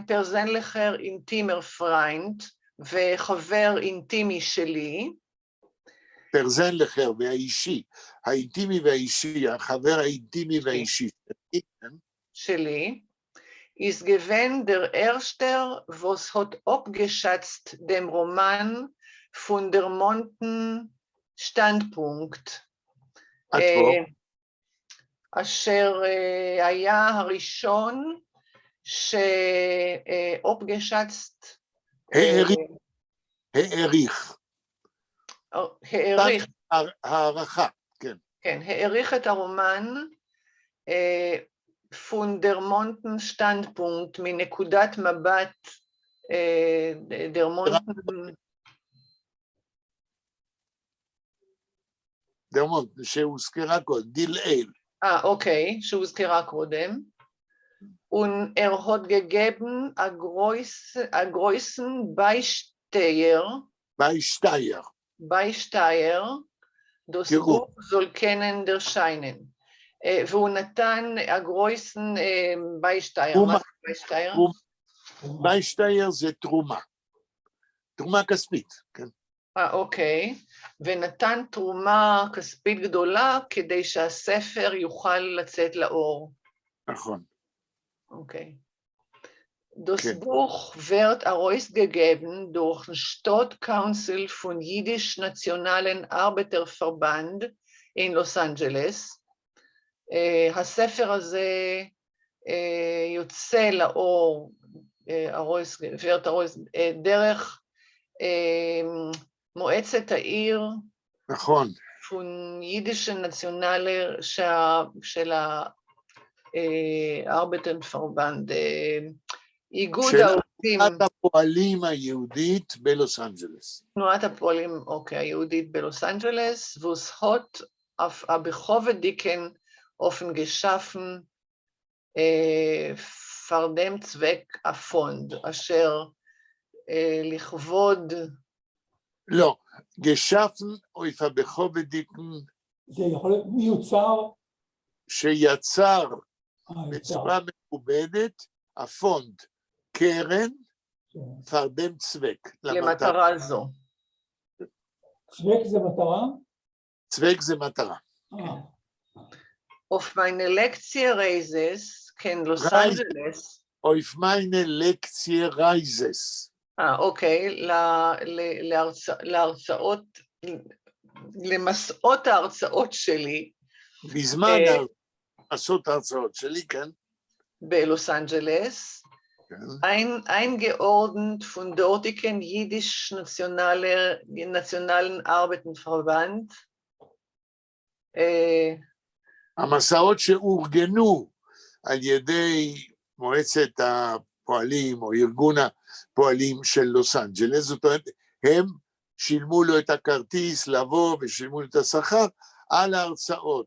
פרזנלכר אינטימר פריינד, וחבר אינטימי שלי. פרזנלכר והאישי, האינטימי והאישי, החבר האינטימי והאישי. שלי. ist gewesen der erste, was hat abgeschätzt dem Roman von der Monten Standpunkt. אשר היה הראשון שהופגשצת... העריך. הערכה, כן. כן, העריך את הרומן von der Monten Standpunkt, מנקודת מבט der Monten... דרמונט, שהוזכרה קודם, דיל-אל. אוקיי, שהוזכרה קודם. Und hat gegeben a größten Beisteier, das Buch soll kennen der Scheinen. והוא נתן הגרויסן ביישטייר. מה זה ביישטייר? ויישטייר זה תרומה. תרומה כספית, כן. אוקיי. ונתן תרומה כספית גדולה כדי שהספר יוכל לצאת לאור. נכון. Okay. Das Buch wird herausgegeben durch den Stadtcouncil von Jiddisch-Nationalen Arbeiterverband in Los Angeles. הספר הזה יוצא לאור, דרך מועצת העיר, נכון. von Jiddischen Nationale של הארבטנפרבנד, איגוד העובדים. תנועת הפועלים היהודית בלוס אנג'לס. תנועת הפועלים, אוקיי, היהודית בלוס אנג'לס, was hat auf Behovedeken offen geschaffen, für dem Zweck הפונד, אשר לכבוד... לא, גשפן אויף הבכובדיקן. זה יכול להיות מיוצר. שיצר בצורה מכובדת, הפונד, קרן, פרדם צווק. למטרה זו. צווק זה מטרה? צווק זה מטרה. Auf meine Lektie-Reises, כן, לוס אנג'לס. auf meine Lektie-Reises. אוקיי, להרצאות, למסעות ההרצאות שלי. בזמן מסעות ההרצאות שלי, כן. בלוס אנג'לס. eingeordnet von dortigen Jiddisch-Nationalen Arbeiterverband. המסעות שאורגנו על ידי מועצת הפועלים או ארגון הפועלים של לוס אנג'לס, זאת אומרת, הם שילמו לו את הכרטיס לבוא ושילמו את השכר על ההרצאות.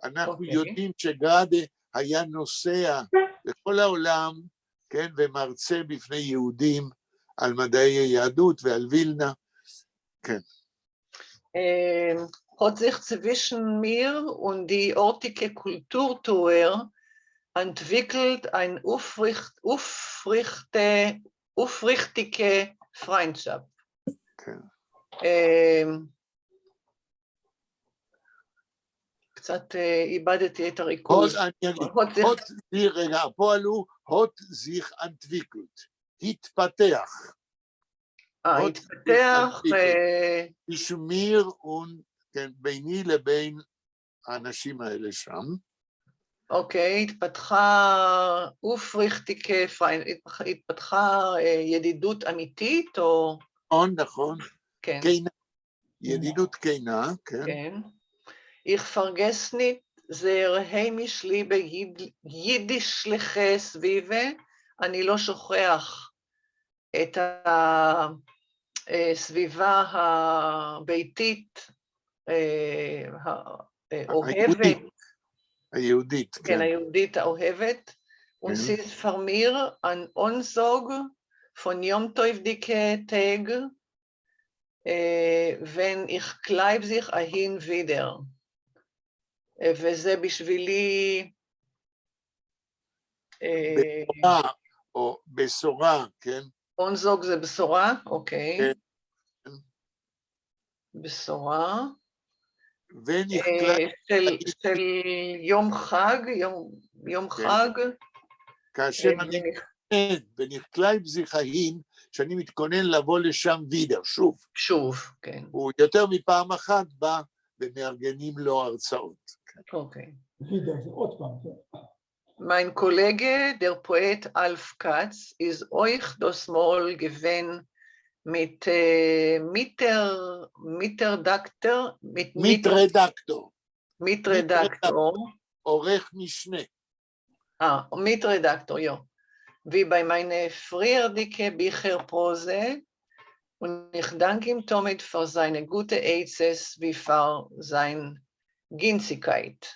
אנחנו יודעים שגראדה היה נוסע בכל העולם, כן, ומרצה בפני יהודים על מדעי היהדות ועל וילנה, כן. hat sich zwischen mir und die ortige Kulturtour entwickelt eine aufrichtige Freundschaft. כן. קצת איבדתי את הריכוז. רגע, הפועל הוא הוט זיך אנטוויקלט, התפתח. התפתח. משמיר ביני לבין האנשים האלה שם. אוקיי, התפתחה התפתחה ידידות אמיתית או... נכון. כן. ידידות כנה, כן. כן. Ich vergesse nicht sehr heimisch liebe יידישliche סביבה, אני לא שוכח את הסביבה הביתית, האוהבת. היהודית, כן. כן, היהודית האוהבת. Und sie ist von mir ein Onsog von Yom Tov Dike Tag, wenn ich bleib sich ahin wieder. וזה בשבילי... בשורה, או בשורה, כן? אונזוג זה בשורה, אוקיי. כן. בשורה. ונכלל... של יום חג, יום חג. כאשר אני מתכונן, ונכלל בזיכהין, שאני מתכונן לבוא לשם וידר, שוב. שוב, כן. הוא יותר מפעם אחת בא ומארגנים לו הרצאות. אוקיי. וידר, זה עוד פעם. Mein Kollege, der Poet Alf Katz, ist euch das Mal gewesen mit Mitredaktor. Mitredaktor. עורך משנה. Mitredaktor, ja. Wie bei meiner früherdicke Bücherprose und ich danke ihm damit für seine gute Einsätze wie für seine Ginzigkeit.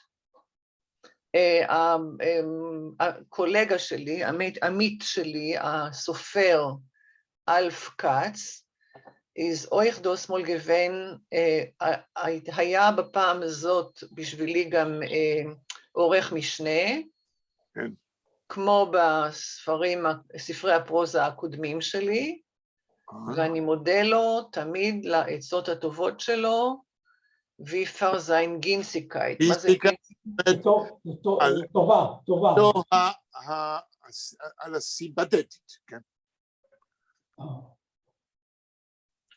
הקולגה שלי, עמית שלי, הסופר אלף קאץ, is euch das mal gewesen, היה בפעם הזאת בשבילי גם עורך משנה, כמו בספרי הפרוזה הקודמים שלי, ואני מודה לו תמיד לעצות הטובות שלו, ויפר זין גינציקאית. מה זה גינסטיקאית? גינציקאית? טובה, טובה. לא על הסימפתטית, כן.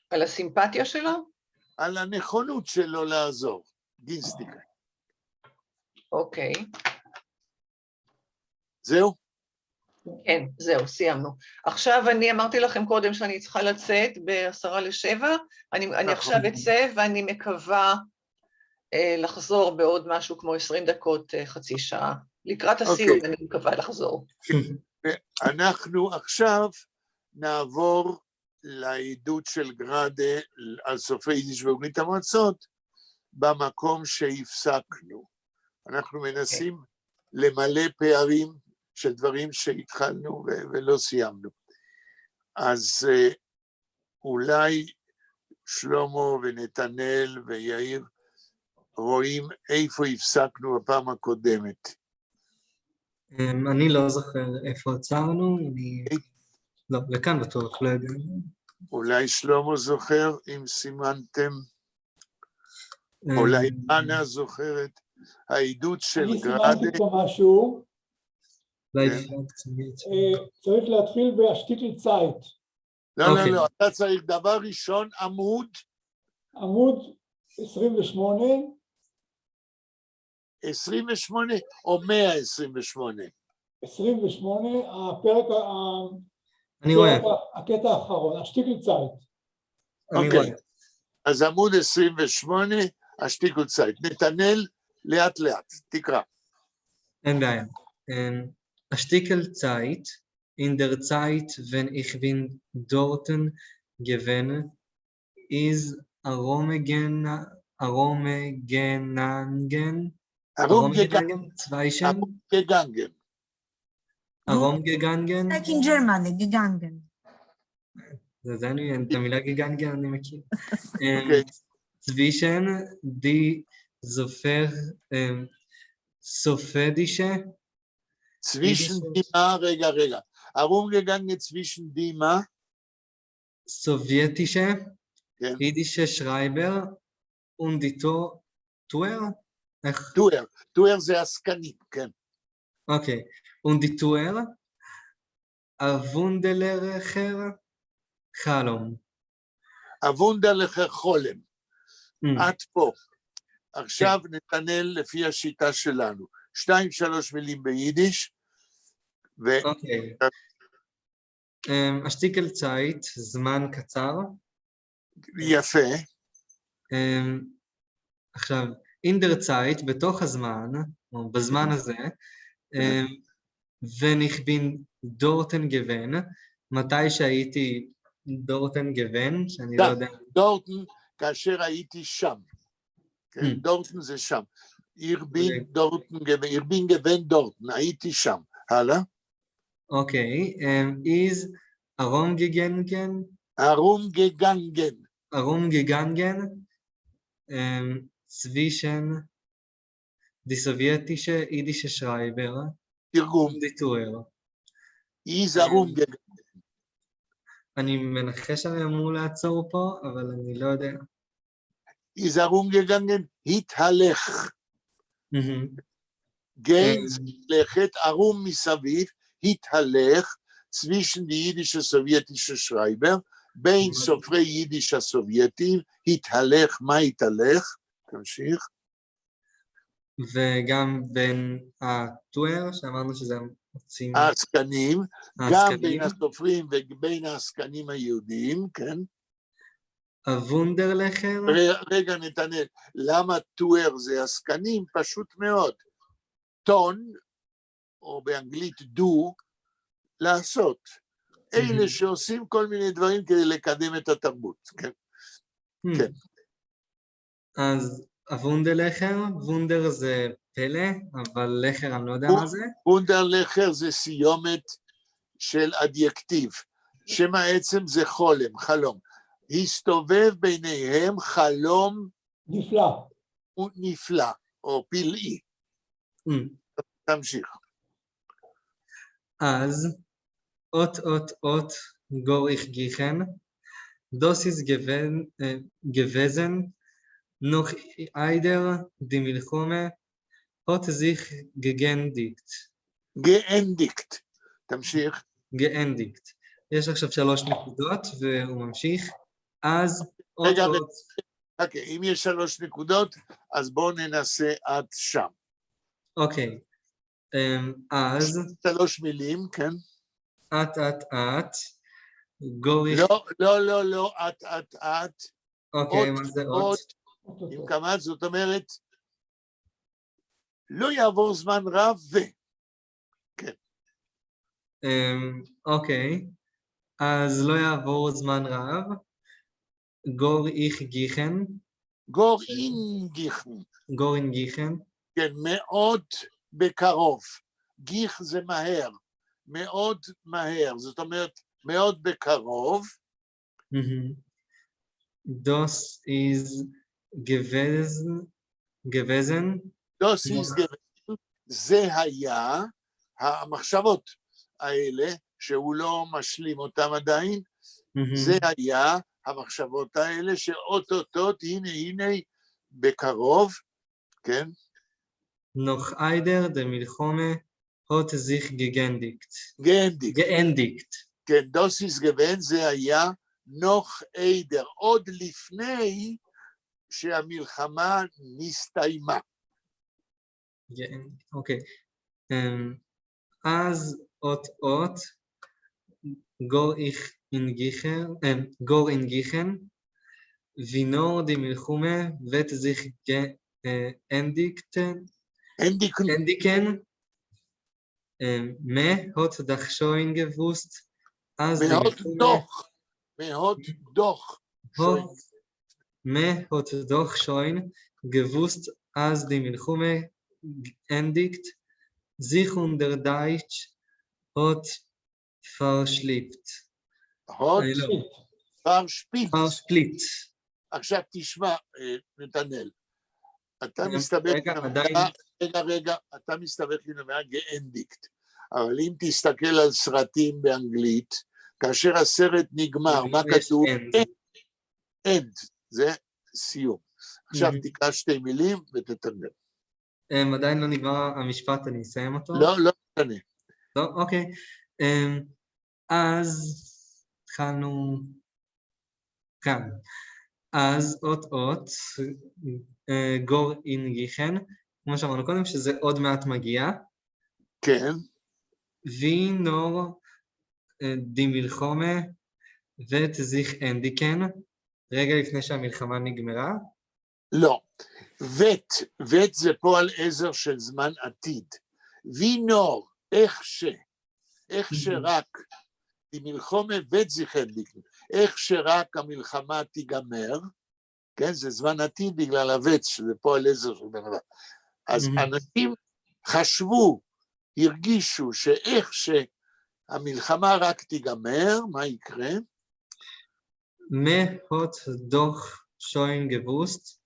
על הסימפתיה שלו? על הנכונות שלו לעזור, גינסטיקאית. אוקיי. זהו? כן, זהו, סיימנו. עכשיו אני אמרתי לכם קודם שאני צריכה לצאת ב6:50, אני עכשיו אצא ואני מקווה לחזור בעוד משהו כמו 20 דקות, חצי שעה. לקראת הסיום אני מקווה לחזור. אנחנו עכשיו נעבור לעדות של גראדה על סופרי יידיש בברית המועצות במקום שהפסקנו. אנחנו מנסים למלא פערים של דברים שהתחלנו ולא סיימנו. אז אולי שלמה ונתנאל ויאיר רואים איפה הפסקנו בפעם הקודמת. אני לא זוכר איפה עצרנו, לא, לכאן בטוח, לא יודע. אולי שלמה זוכר, אם סימנתם, אולי אנה זוכרת, העדות של אני גראדה. סימנתי פה משהו, צריך להתחיל בהשתיקל צייט. לא, אתה צריך דבר ראשון, עמוד 28. 28 או 128? 28, אני רואה. הקטע האחרון, השתיקל צייט. אני רואה. אז עמוד 28, השתיקל צייט. נתנאל, לאט לאט, תקרא. אין בעיה. השתיקל צייט, in der Zeit, wenn ich bin dorten gewesen, ist Aromgegangen, zwei Schen? Aromgegangen. Aromgegangen. Like in Germany, gegangen. זה אני, את המילה גיגנגן אני מכיר. zwischen die סופדישה. zwischen die מה? רגע. Aromgegangen zwischen die מה? סובייטישה. יידישה שרייבר. und die טואר? טואר זה עסקנים, כן. אוקיי. und die טואר. אבונדלרחר. חלום. אבונדלרחר חולם. עד פה. עכשיו נתנאל לפי השיטה שלנו. 2-3 מילים ביידיש. אוקיי. השתיקל צייט, זמן קצר. יפה. עכשיו, אינדר צייט, בתוך הזמן, או בזמן הזה, וניך בין דורטן גוון, מתי שהייתי דורטן גוון, שאני לא יודע... דורטן, כאשר הייתי שם. דורטן זה שם. אירבין גוון דורטן, הייתי שם. הלאה? אוקיי. איז ארומגגנגן? ארומגגנגן. zwischen die sowjetische יידישה שרייבר. תרגום. די טואר. איז ארומגגנגן. אני מנחש שאני אמור לעצור פה, אבל אני לא יודע. איז ארומגגנגן, התהלך. גן, לכת, ארום מסביב, התהלך, zwischen die יידישה סובייטישה שרייבר, בין סופרי יידיש הסובייטים, התהלך, מה התהלך? תמשיך. וגם בין הטואר, שאמרנו שזה מוצאים... העסקנים, גם בין הסופרים ובין העסקנים היהודיים, כן? הוונדרלכר? רגע נתנאל, למה טואר זה עסקנים? פשוט מאוד. טון, או באנגלית דו, לעשות. אלה שעושים כל מיני דברים כדי לקדם את התרבות, כן? כן. אז הוונדרלכר, וונדר זה פלא, אבל לכר אני לא יודע מה זה. וונדרלכר זה סיומת של אדייקטיב, שמה עצם זה חולם, חלום. הסתובב ביניהם חלום נפלא, או פלאי. תמשיך. אז אות גור ich gichen, das ist gewesen, noch eider die Milchome hat sich geendigt. גאנדיקט. תמשיך. גאנדיקט. יש עכשיו 3 נקודות והוא ממשיך. אז רגע, אות. אוקיי, אם יש 3 נקודות, אז בואו ננסה עד שם. אוקיי. אז 3 מילים, כן? את. גוריך. לא, את. אוקיי, מה זה אות? עם כמה, זאת אומרת, לא יעבור זמן רב כן. אוקיי, אז לא יעבור זמן רב. גור איך גיחן. גור אינגיחן. גור אינגיחן. כן, מאוד בקרוב. גיח זה מהר. מאוד מהר, זאת אומרת, מאוד בקרוב. Das ist gewesen. דוס איז גווזן, זה היה, המחשבות האלה, שהוא לא משלים אותם עדיין, זה היה המחשבות האלה שאוטוטוט, הנה, בקרוב, כן? noch eider der Milchome hat sich geendigt. כן, דוס איז גוון זה היה נוח עידר, עוד לפני שהמלחמה נסתיימה. אוקיי. אז אות גור אין גיחן, וינור די מלחומה ואת זיך אנדיקן, מה הות דחשוין גבוסט, אז די מלחומה, מה הות דוח שוין גבוסט, אז די מלחומה אנדיקט, זיך unter Deutsch hot verschliebt. verschliebt. עכשיו תשמע, נתנאל, אתה מסתבך אתה מסתבך עם המילה גאנדיקט, אבל אם תסתכל על סרטים באנגלית, כאשר הסרט נגמר, מה כתוב? end, זה סיום. עכשיו תקרא 2 מילים ותתרגם. עדיין לא נגמר המשפט, אני אסיים אותו? לא משנה. לא, אוקיי. אז התחלנו כאן. אז אות גור אין גיחן, כמו שאמרנו קודם, שזה עוד מעט מגיע. כן. וינור די מלחומה ותזיך אנדיקן, רגע לפני שהמלחמה נגמרה. לא. ואת זה פועל עזר של זמן עתיד. וינור, איך שרק מלחומה ותזיכנדיקן, איך שרק המלחמה תיגמר, כן, זה זמן עתיד בגלל הווץ, שזה פועל עזר של בן אדם. אז אנשים חשבו, הרגישו שאיך שהמלחמה רק תיגמר, מה יקרה? מהות דוח שוין גבוסט.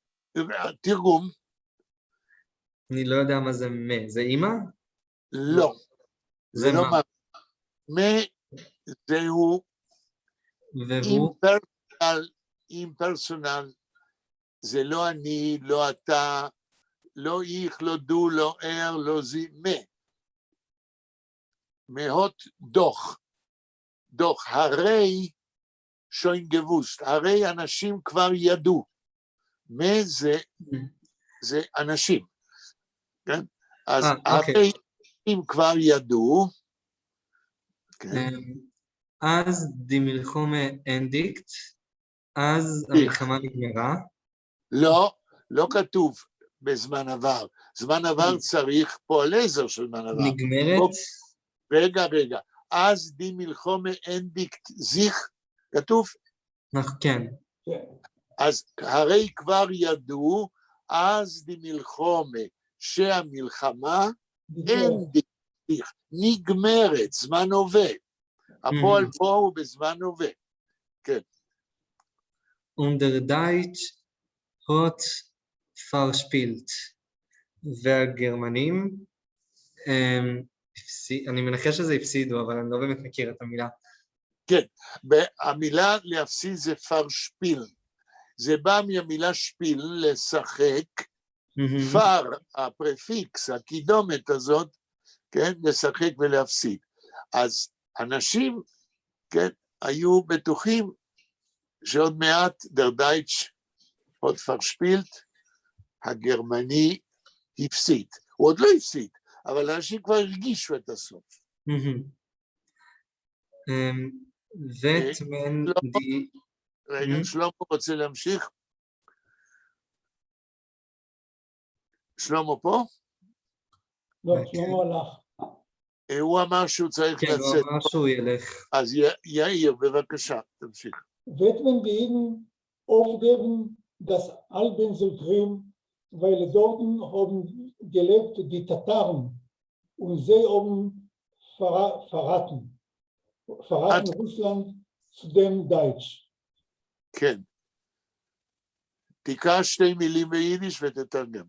תרגום. אני לא יודע מה זה מה, זה אימא? לא. זה לא מה. זהו אימפרסונל, זה לא אני, לא אתה, לא איך, לא דו, לא ער, לא זי, מהות דוח, הרי שוין גבוסט, הרי אנשים כבר ידעו, זה אנשים, כן? אז הרי אנשים כבר ידעו, אז די מלחומה אנדיקט, אז המלחמה נגמרה. לא כתוב בזמן עבר. זמן עבר צריך פועל עזר של זמן עבר. נגמרת? רגע. אז די מלחומה אנדיקט זיך, כתוב? כן. אז הרי כבר ידעו, אז די מלחומה שהמלחמה אנדיקט. נגמרת, זמן הווה. הפועל פה הוא בזמן הווה. כן. unter Deutsch hot verspielt. והגרמנים אני מנחש שזה הפסידו, אבל אני לא באמת מכיר את המילה. כן, המילה להפסיד זה פרשפיל. זה בא מהמילה שפיל, לשחק, פר, הפרפיקס, הקידומת הזאת, כן, לשחק ולהפסיד. אז אנשים, כן, היו בטוחים שעוד מעט דר דייטש, עוד פרשפילט, הגרמני הפסיד. הוא עוד לא הפסיד, אבל אנשים כבר הרגישו את הסוף. וטמן די... רגע, שלמה רוצה להמשיך? שלמה פה? לא, שלמה הלך. הוא אמר שהוא צריך כן, הוא לצאת. אמר שהוא ילך. אז יאיר, בבקשה, תמשיך. Wird man die Eden aufgeben, das Albenseltrim, weil dort haben gelebt die Tataren und sie haben verraten Russland zu dem Deutsch. כן. תיקח שתי מילים ביידיש ותתרגם.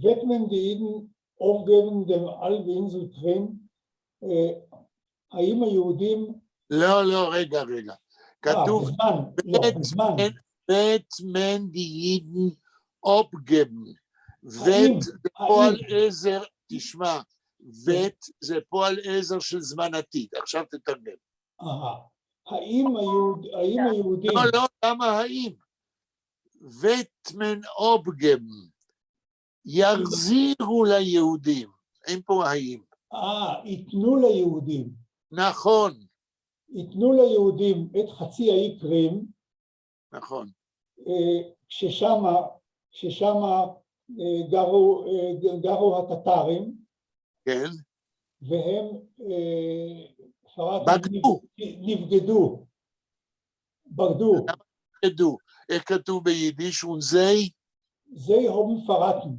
Wird man die Eden aufgeben, dem Albenseltrim, האם היהודים... לא, רגע. כתוב, בזמן. wird man die Jiden abgeben. wird זה פועל עזר, תשמע, wird זה פועל עזר של זמן עתיד. עכשיו תתרגם. האם היהודים... לא, למה האם? wird man abgeben. יחזירו ליהודים. אין פה האם. ייתנו ליהודים. נכון. ייתנו ליהודים את חצי האי קרים. נכון. ששמה גרו הטטרים. כן. והם בגדו. בגדו. איך כתוב ביידיש? ונזי? זי הובן פרטן.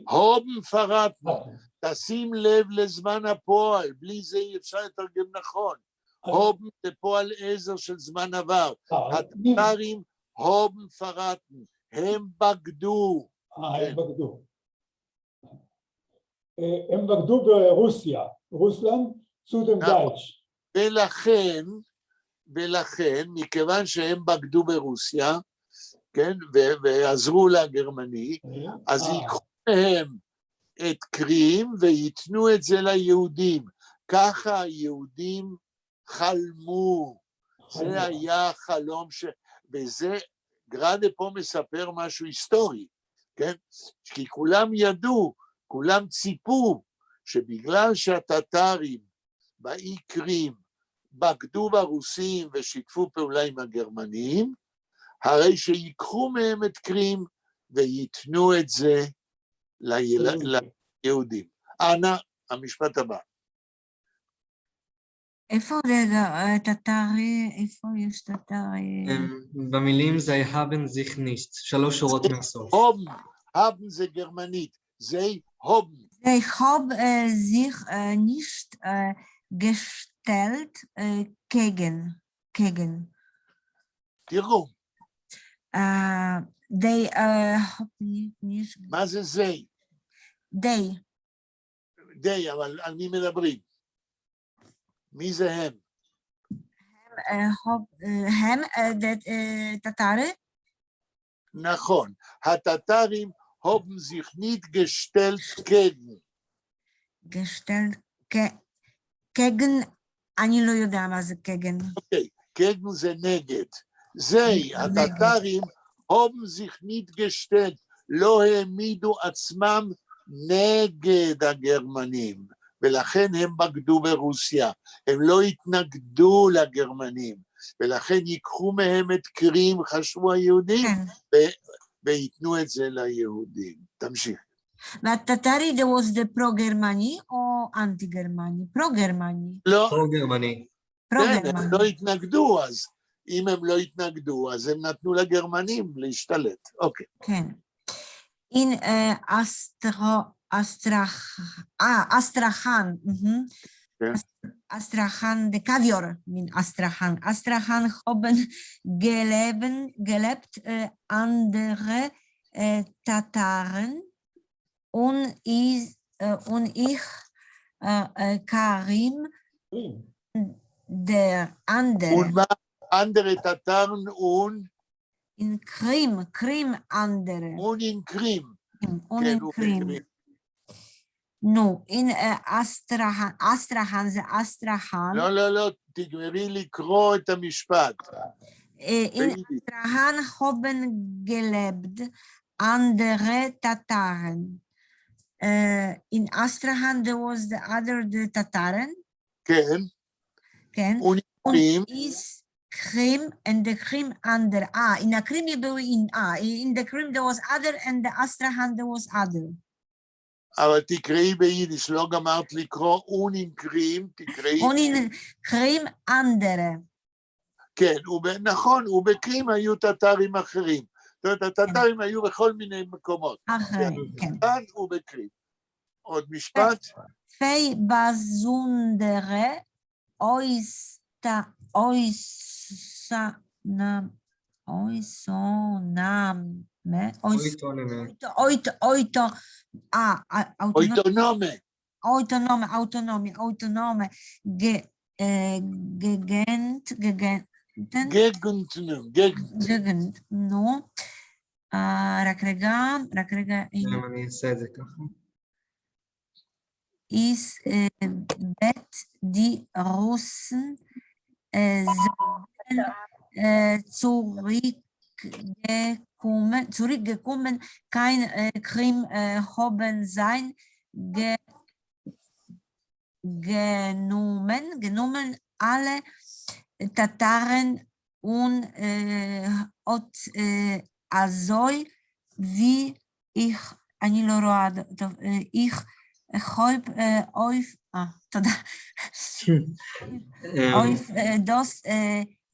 הובן פרטן. תשים לב לזמן הפועל, בלי זה אי אפשר לתרגם נכון. הובן זה פועל עזר של זמן עבר. הטטרים הובן פרטן. הם בגדו. הם בגדו. הם בגדו ברוסיה, רוסלנד, zu dem Deutsch. ולכן, מכיוון שהם בגדו ברוסיה, כן, ועזרו לגרמני, אז ייקחו מהם את קרים ויתנו את זה ליהודים. ככה היהודים חלמו. זה היה חלום וזה, גרדה פה מספר משהו היסטורי, כן? כי כולם ידעו, כולם ציפו, שבגלל שהטטרים באי קרים בגדו ברוסים ושיתפו פעולה עם הגרמנים, הרי שיקחו מהם את קרים ויתנו את זה ליהודים. אנא, המשפט הבא. איפה רגע, טטרי, איפה יש טטרי? במילים זה haben sich nicht, 3 שורות מהסוף. haben זה גרמנית, זה haben. They have sich nicht gestellt gegen. תראו. They מה זה זה? They, אבל על מי מדברים? מי זה הם? הם, טטרי? נכון, הטטרים haben sich nicht gestellt gegen. gestellt gegen, אני לא יודע מה זה gegen. אוקיי, gegen זה נגד. זה, הטטרים haben sich nicht gestellt, לא העמידו עצמם נגד הגרמנים, ולכן הם בגדו ברוסיה, הם לא התנגדו לגרמנים, ולכן ייקחו מהם את קרים, חשבו היהודים, ויתנו את זה ליהודים. תמשיך. והטטרי זה was the pro-גרמני או אנטי-גרמני? פרו-גרמני. לא. פרו-גרמני. כן, הם לא התנגדו, אז אם הם לא התנגדו, אז הם נתנו לגרמנים להשתלט. אוקיי. כן. In Astrachan, Astrachan, de Kavior, min Astrachan haben gelebt andere Tataren und ich Karim, der andere. Und מה andere Tataren In Krim andere. und in Krim. Und כן, in Krim. No, in Astrachan זה Astrachan. לא, לא, לא, תגמרי לקרוא את המשפט. In Astrachan haben gelebt andere Tataren. In Astrachan there was the other the Tataren. כן, כן. und in Krim. Is Krim and the Krim under. In the Krim in the Krim there was other and the Astrachan there was other. אבל תקראי ביידיש, לא גמרת לקרוא und in Krim, תקראי. Und in Krim andere. כן, נכון, ובקרים היו טטרים אחרים. זאת אומרת, הטטרים היו בכל מיני מקומות. אחרים, כן. כאן ובקרים. עוד משפט? פי בזונדרה, אוטונומיה, גגנט, נו, רק רגע, אני אעשה את זה ככה. ist Bet die Russen zurückgekommen, kein Krim haben sein genommen alle Tataren und also wie ich, אני לא רואה טוב, ich חויב אויף, תודה, אויף דוס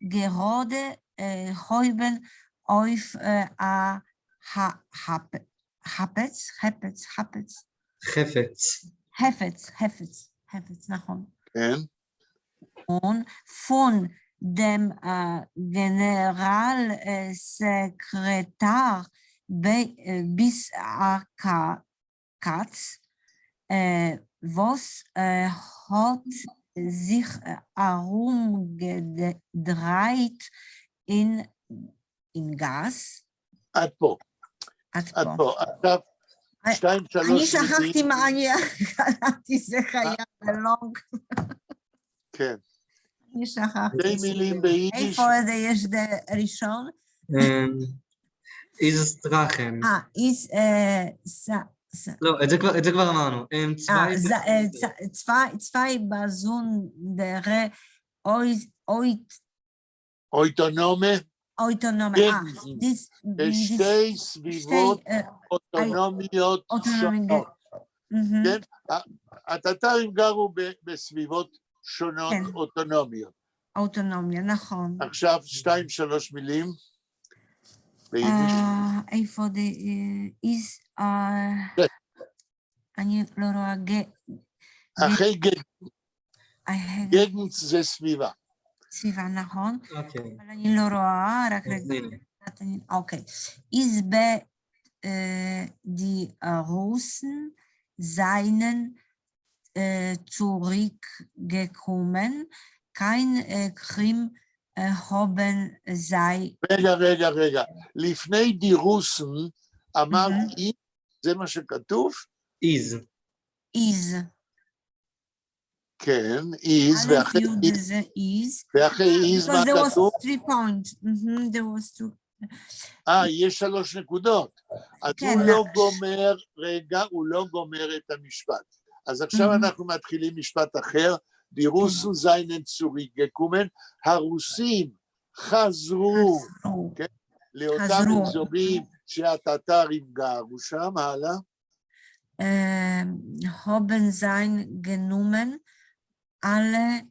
גרודה חויבן אויף חפץ, נכון. כן. von dem Generalsekretär bis Katz, was hat sich herumgedreht in Gas? עד פה. עכשיו, 2, 3 אני שכחתי מה אני קראתי, זה חייב ללונג. כן. אני שכחתי. 2 מילים ביידיש. איפה זה יש את הראשון? איז סטראחן. לא, את זה כבר אמרנו. צווי בזונדרה אוטונומיה. אוטונומיה. שתי סביבות אוטונומיות שונות. כן? הטטרים גרו בסביבות שונות אוטונומיות. אוטונומיה, נכון. עכשיו 2, 3 מילים. איפה זה איז, אני לא רואה אחרי גגנט זה סביבה. סביבה, נכון. אוקיי. אבל אני לא רואה, רק רגע. אוקיי. איז die Russen seien zurückgekommen, kein Krim haben sei. רגע. לפני די רוסן אמר איז, זה מה שכתוב? איז. כן, איז, ואחרי איז מה כתוב? יש 3 נקודות. אז הוא לא גומר את המשפט. אז עכשיו אנחנו מתחילים משפט אחר. Die Russen seien zurückgekommen, הרוסים חזרו לאותם אזורים שהטטרים גרו שם, הלאה. haben sein genommen alle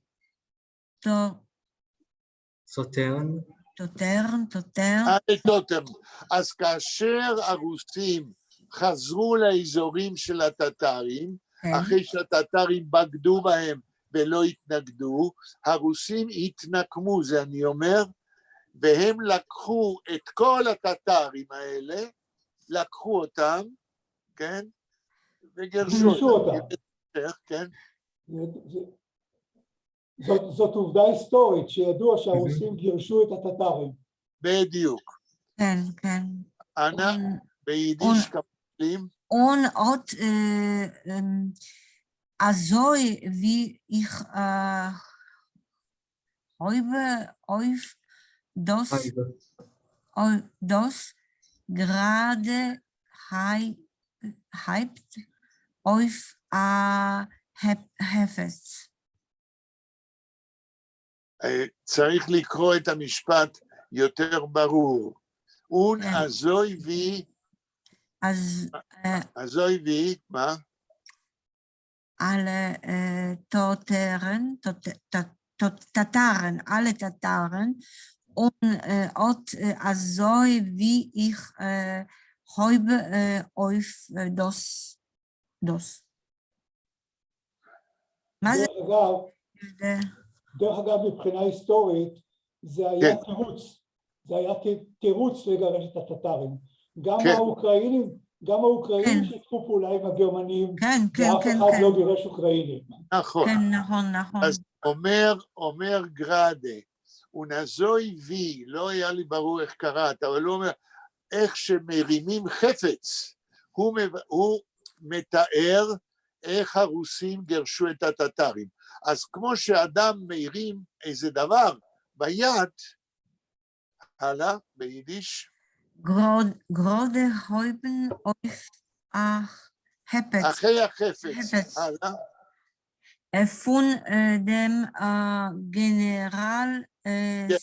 סוטרן. טוטרן. אז כאשר הרוסים חזרו לאזורים של הטטרים, אחרי שהטטרים בגדו בהם ולא התנגדו, הרוסים התנקמו, זה אני אומר, והם לקחו את כל הטטרים האלה לקחו אותם, כן? וגירשו גירשו אותם. אותם. כן? זאת עובדה היסטורית, שידוע שהרוסים גירשו את הטטרים. בדיוק. כן, כן. אנא, ביידיש כמה מילים? Und auch also wie ich auf das gerade hyped auf Hefes. צריך לקרוא את המשפט יותר ברור. און כן. אזוי וי, אז אזוי וי, מה? alle alle Tataren und auch so wie ich heute auf das. מה זה? דרך אגב, מבחינה היסטורית, זה היה תירוץ. זה היה תירוץ לגרש את הטטרים. גם האוקראינים שיתפו פעולה עם הגרמנים, ואף אחד לא גירש אוקראינים. נכון. כן, נכון. אז אומר גראדה, ונזוי וי, לא היה לי ברור איך קראת, אבל הוא אומר, איך שמרימים חפץ, הוא מתאר איך הרוסים גרשו את הטטרים. אז כמו שאדם מרים איזה דבר ביד, הלאה, ביידיש. גרודה הויבן אוף החפץ. אחרי החפץ, הלאה. פון דם גנרל.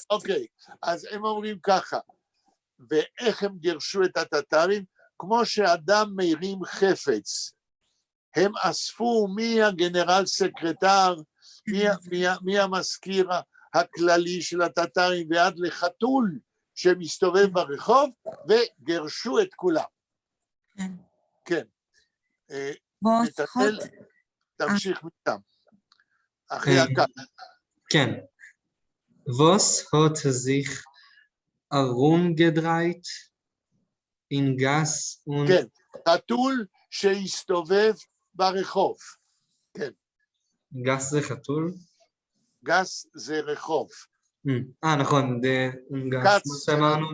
אוקיי, אז הם אומרים ככה, ואיך הם גירשו את הטטרים? כמו שאדם מרים חפץ. הם אספו מי הגנרל סקרטר, מי המזכיר הכללי של הטטרים, ועד לחתול שמסתובב ברחוב, וגרשו את כולם. כן. נתנאל, תמשיך מכאן. אחרי הקו. כן. Was hat sich herumgedreht in Gas und... כן, חתול שהסתובב ברחוב. כן. גס זה חתול? גס זה רחוב. נכון, גס, כמו שאמרנו,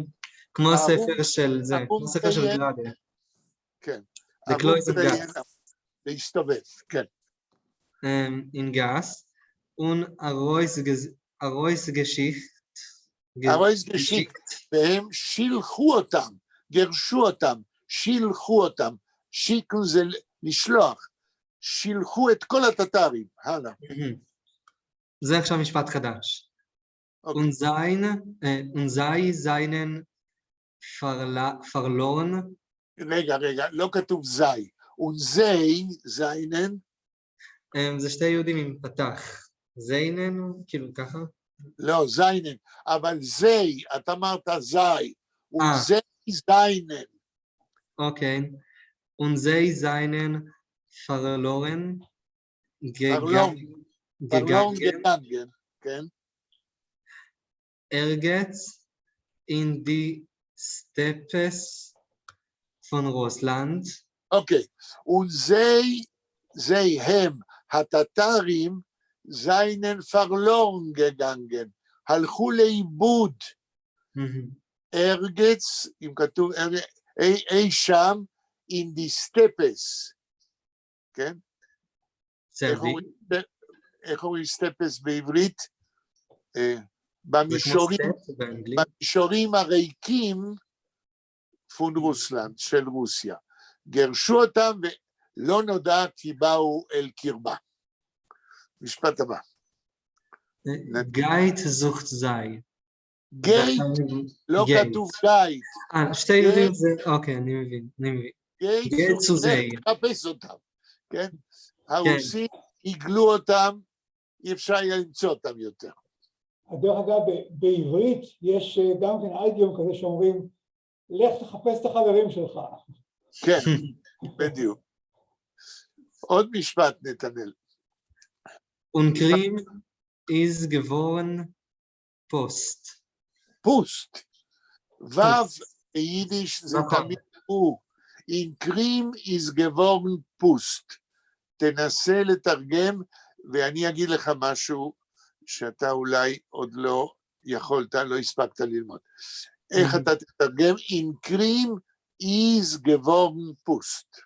כמו ספר של זה, כמו ספר של גראדה. כן. The Closet Gas. להסתובב, כן. In Gas und Geschicht, והם שילחו אותם, גרשו אותם, שילחו אותם, שיקו זה לשלוח, שילחו את כל הטטרים, הלאה. זה עכשיו משפט חדש. Und sei seinen verloren. רגע, לא כתוב זי. Und sie seinen. זה שתי יהודים עם פתח. זיינן, כאילו ככה? לא, זיינן. אבל זי, אתה אמרת זי. Und sie seinen. אוקיי. Und sie seinen verloren. verloren gegangen. כן. Ergetz in die Steppes von Russland. Okay. Und sie הם, הטטרים, seinen verloren gegangen. הלכו לאיבוד. ארגץ, אם כתוב, אי שם, in die Steppes. כן? איך אומרים סטפס בעברית? במישורים הריקים פון רוסלנד, של רוסיה. גרשו אותם ולא נודע כי באו אל קרבה. משפט הבא. גייט זוכט זי. גייט, לא כתוב גייט. שתי יהודים זה, אוקיי, אני מבין. גייט זוכט, תחפש אותם. כן? הרוסים הגלו אותם, אי אפשר היה למצוא אותם יותר. דרך אגב, בעברית יש גם כן איידיום כזה שאומרים, לך תחפש את החברים שלך. כן, בדיוק. עוד משפט, נתנאל. Und Krim ist geworden Post. פוסט. וו ביידיש זה תמיד הוא, In Krim is geworden Pust. תנסה לתרגם, ואני אגיד לך משהו שאתה אולי עוד לא יכולת, לא הספקת ללמוד. איך אתה תתרגם? In Krim is geworden Pust.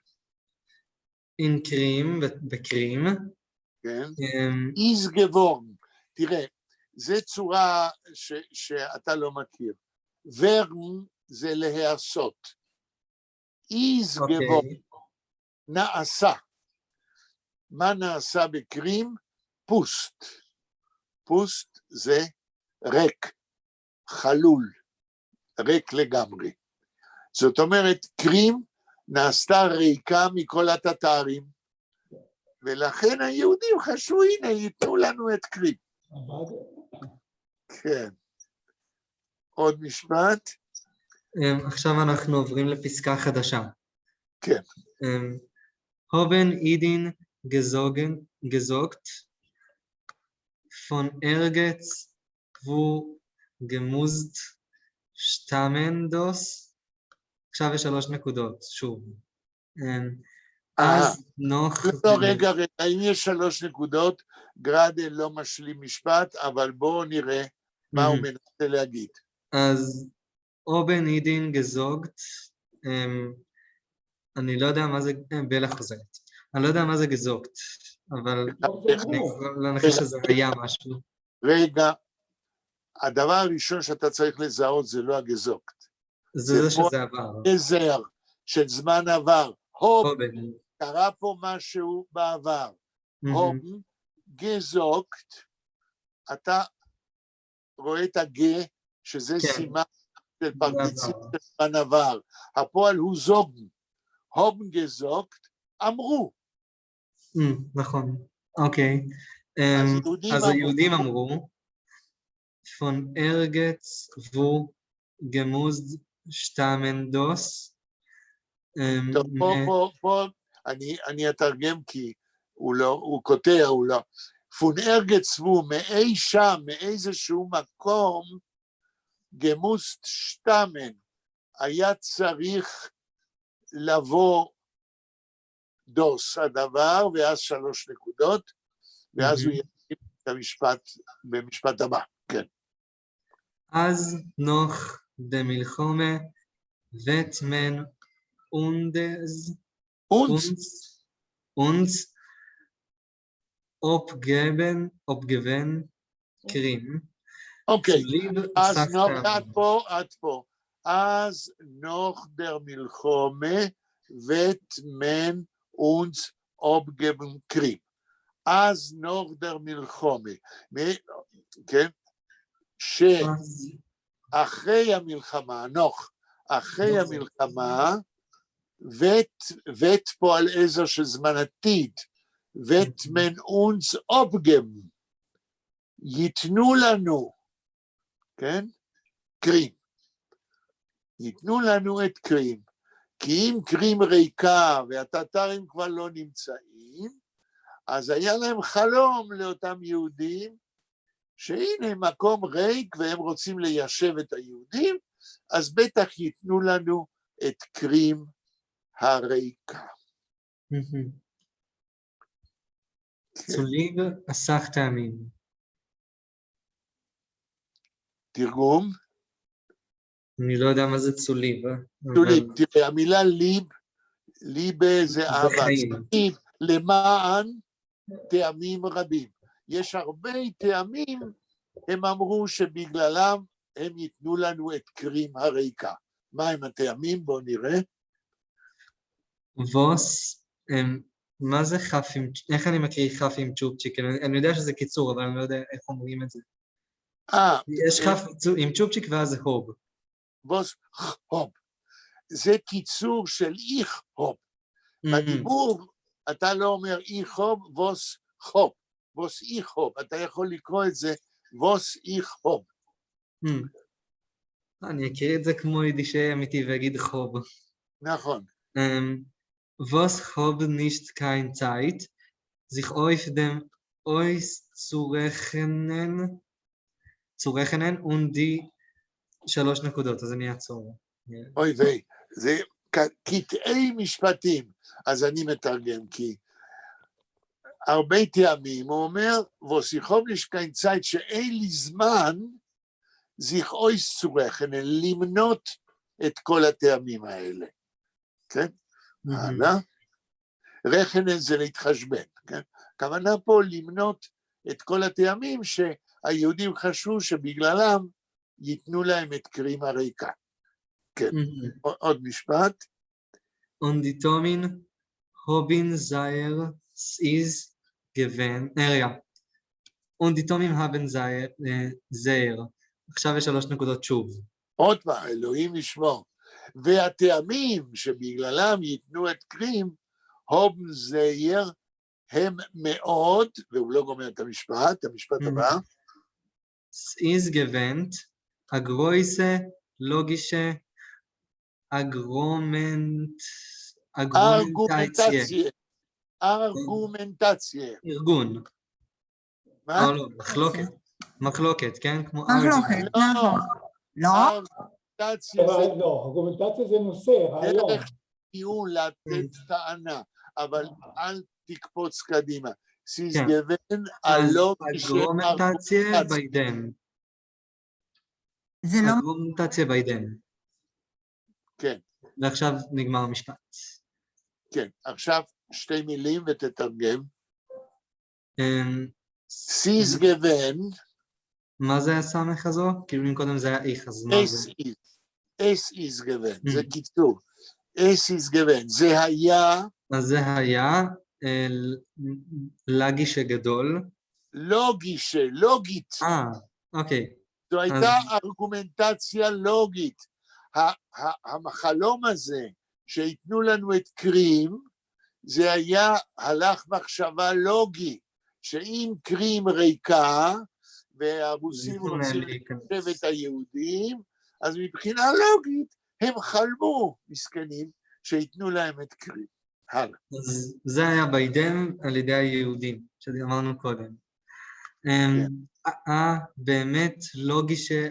In קרים, בקרים. כן? is geworden. תראה, זו צורה שאתה לא מכיר. ורן זה להיעשות. is geworden. נעשה. מה נעשה בקרים? פוסט. פוסט זה ריק, חלול, ריק לגמרי. זאת אומרת, קרים נעשתה ריקה מכל הטטרים, ולכן היהודים חשבו, הנה, ייתנו לנו את קרים. כן. עוד משפט? עכשיו אנחנו עוברים לפסקה חדשה. כן. Haben Idin gesorgt von Ergetz, wo gemusst stammen das. עכשיו יש 3 נקודות, שוב. אז נוח... לא, רגע, אם יש 3 נקודות, גרדל לא משלים משפט, אבל בואו נראה מה הוא מנסה להגיד. אז Haben Idin gesorgt, אני לא יודע מה זה, בלה חוזרת. אני לא יודע מה זה גזוקט, אבל אני לא נחש שזה היה משהו. רגע, הדבר הראשון שאתה צריך לזהות זה לא הגזוקט. זה שזה עבר. גזר של זמן עבר. הוב, קרה פה משהו בעבר. הוב, גזוקט, אתה רואה את הגה, שזה סימן של פרטיציפ של זמן עבר. הפועל הוא זוגן. הוב גזוקט, אמרו. נכון, אוקיי. אז היהודים אמרו, von Ergetz, wo gemusst stammen das. טוב, פה, אני אתרגם כי הוא קוטע, הוא לא. von Ergetz, wo מאי שם, מאיזשהו מקום, gemusst stammen, היה צריך לבוא דוס הדבר, ואז 3 נקודות, ואז הוא יגיד את המשפט במשפט הבא, כן. אז נוח דמלחומה וטמן uns obgeben קרים. אוקיי, אז נוח עד פה. אז נוח דר מלחומה וטמן uns obgeben קרים. אז נוח דר מלחומה, כן? שאחרי המלחמה, נוח, אחרי המלחמה, וט פועל עזר של זמן עתיד, וטמן uns obgeben, ייתנו לנו, כן? קרים. ייתנו לנו את קרים. כי אם קרים ריקה והטטרים כבר לא נמצאים, אז היה להם חלום לאותם יהודים, שהנה מקום ריק והם רוצים ליישב את היהודים, אז בטח ייתנו לנו את קרים הריקה. צוליב אסך טעמים. תרגום? אני לא יודע מה זה צוליב. צוליב, תראה, המילה ליב זה אהבה. צוליב, למען טעמים רבים. יש הרבה טעמים, הם אמרו שבגללם הם ייתנו לנו את קרים הריקה. מה הם הטעמים? בואו נראה. ווס, מה זה חפים, איך אני מקריא חפים צ'ופצ'יק? אני יודע שזה קיצור, אבל אני לא יודע איך אומרים את זה. יש חף עם צ'ופצ'יק ואז זה הוב. ווס הוב. זה קיצור של איך הוב. בדיבור אתה לא אומר איך הוב, ווס הוב. ווס איך הוב. אתה יכול לקרוא את זה ווס איך הוב. אני אקריא את זה כמו יידישי אמיתי ואגיד חוב. נכון. Was hob nicht kein Zeit, sich auf dem Eis zu rechnen und die 3 נקודות, אז אני אעצור. אוי ויי, קטעי משפטים, אז אני מתרגם, כי הרבה טעמים, הוא אומר, ווסיכום נשקיין צייט שאין לי זמן, זיכוי צורכן, למנות את כל הטעמים האלה, כן? הלאה. רחנן זה להתחשבן, כן? הכוונה פה למנות את כל הטעמים שהיהודים חשבו שבגללם ייתנו להם את קרים הריקה. כן, עוד משפט. Und die Tomin haben sehr is given, רגע. Und die Tomin haben sehr. עכשיו יש 3 נקודות שוב. עוד פעם, אלוהים ישמור. והטעמים שבגללם ייתנו את קרים, הובן זייר, הם מאוד, והוא לא גומר את המשפט הבא. is gewend, הגרויסה, לוגישה, ארגומנטציה. ארגון. מה? לא, מחלוקת, כן? כמו מחלוקת, נכון. לא? לא, ארגומנטציה זה נושא, רעיון. דרך טיעון לתת טענה, אבל אל תקפוץ קדימה. סיסגבן הלוגישה ארגומנטציה ביידן. זה לא... ארגומנטציה ביידן. כן. ועכשיו נגמר המשפט. כן, עכשיו 2 מילים ותתרגם. סיסגבן. מה זה הסמך הזו? כאילו אם קודם זה היה איך, אז מה זה? אס איסגבן, זה קיצור. אס איסגבן, זה היה... אז זה היה לגישה גדול. לוגישה, לוגית. אוקיי. זו הייתה ארגומנטציה לוגית. המחלום הזה שיתנו לנו את קרים, זה היה הלך מחשבה לוגי, שאם קרים ריקה, והרוסים רוצים לשבת את היהודים, אז מבחינה לוגית הם חלמו, מסכנים, שיתנו להם את קרים. הלאה. אז זה היה ביידן על ידי היהודים, שאמרנו קודם. באמת לוגישה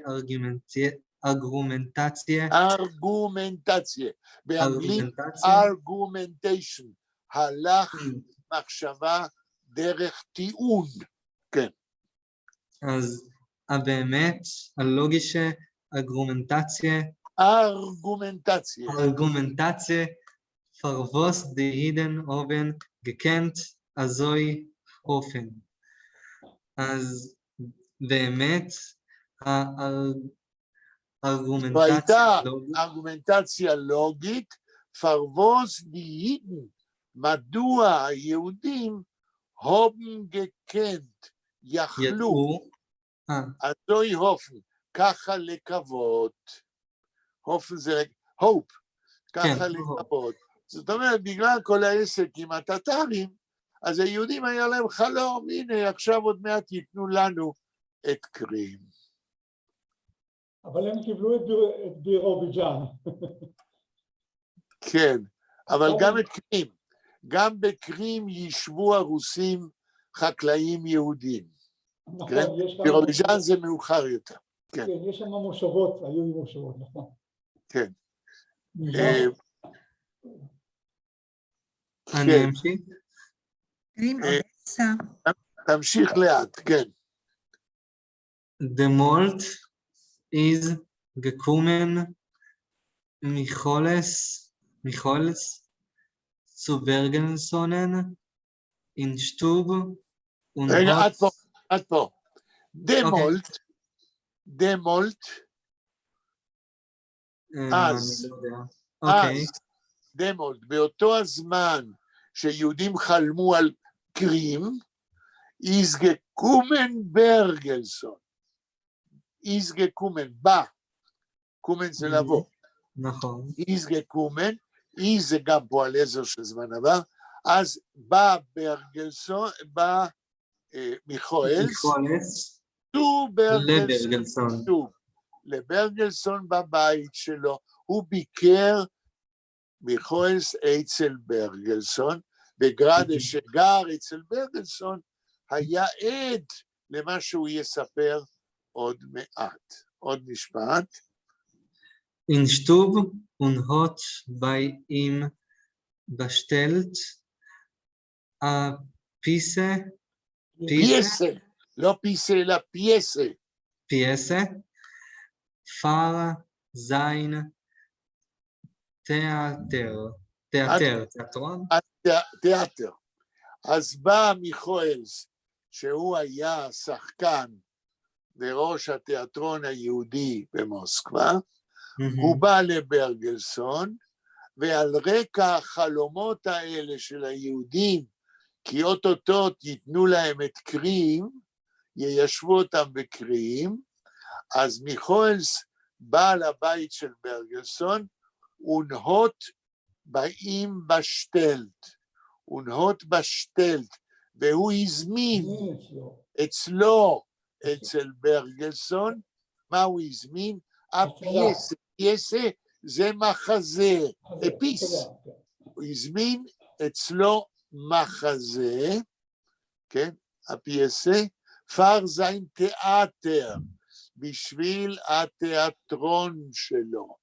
ארגומנטציה. ארגומנטציה. באנגלית, ארגומנטיישן. הלך מחשבה דרך טיעון. כן. אז באמת, הלוגישה ארגומנטציה. ארגומנטציה. פרוווס די הידן אובן גקנט אזוי אופן. אז באמת, ארגומנטציה לוגית, פרוווס די הידן, מדוע היהודים הובן גקנט, יכלו, אזוי אופן, ככה לקוות, אופן זה, הופ, ככה לקוות. זאת אומרת, בגלל כל העסק עם הטטרים, אז היהודים היה להם חלום, הנה עכשיו עוד מעט ייתנו לנו את קרים. אבל הם קיבלו את בירוביג'אן. כן, אבל גם את קרים. גם בקרים יישבו הרוסים חקלאים יהודים. כן? בירוביג'אן זה מאוחר יותר. כן, יש שם מושבות, היו מושבות, נכון. כן. אני אמשיך? תמשיך לאט, כן. The malt is gekommen Micholes zu Bergensonnen in Stub und רגע, עד פה. דמולט, אז, דמולט, באותו הזמן שיהודים חלמו על קרים, איזגקומן ברגלסון. איזגקומן, בא. קומן זה לבוא. נכון. איזגקומן, איז זה גם פועל עזר של זמן הבא, אז בא ברגלסון, בא מיכואלס, לברגלסון בבית שלו, הוא ביקר מיכואלס אצל ברגלסון, וגרדה שגר אצל ברגלסון, היה עד למה שהוא יספר עוד מעט. עוד משפט. in Stub und hat bei ihm bestellt a Pisse, פייסה, לא פיסה, אלא פייסה. Piese für sein תיאטרון. תיאטר. אז בא מיכאלס, שהוא היה שחקן בראש התיאטרון היהודי במוסקבה, הוא בא לברגלסון, ועל רקע החלומות האלה של היהודים, כי אוטוטוט ייתנו להם את קרים, יישבו אותם בקרים, אז מיכאלס בא לבית של ברגלסון, ונהות באים בשטלט, ונהות בשטלט, והוא הזמין אצלו, אצל ברגלסון, מה הוא הזמין? הפייסה, פייסה זה מחזה, אפיס, הוא הזמין אצלו מחזה, כן, הפייסה, פאר זיין תיאטר, בשביל התיאטרון שלו.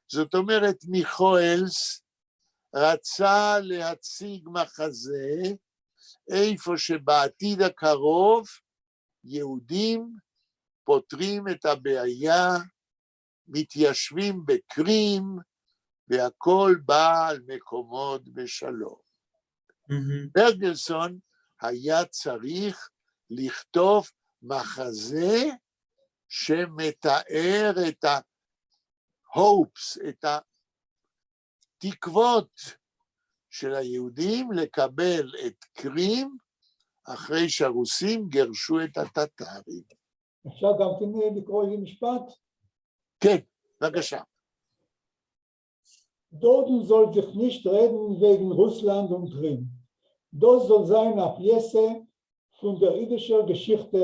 זאת אומרת, מיכאלס רצה להציג מחזה, איפה שבעתיד הקרוב יהודים פותרים את הבעיה, מתיישבים בקרים, והכל בא על מקומות בשלום. ברגלסון היה צריך לכתוב מחזה שמתאר את ה-hopes, את התקוות של היהודים לקבל את קרים אחרי שהרוסים גרשו את הטטרים. אפשר גם כן לקרוא איזה משפט? כן, בבקשה. Dort soll sich nicht reden wegen Russland und Krim. Das soll sein eine Pjese von der jüdischen Geschichte,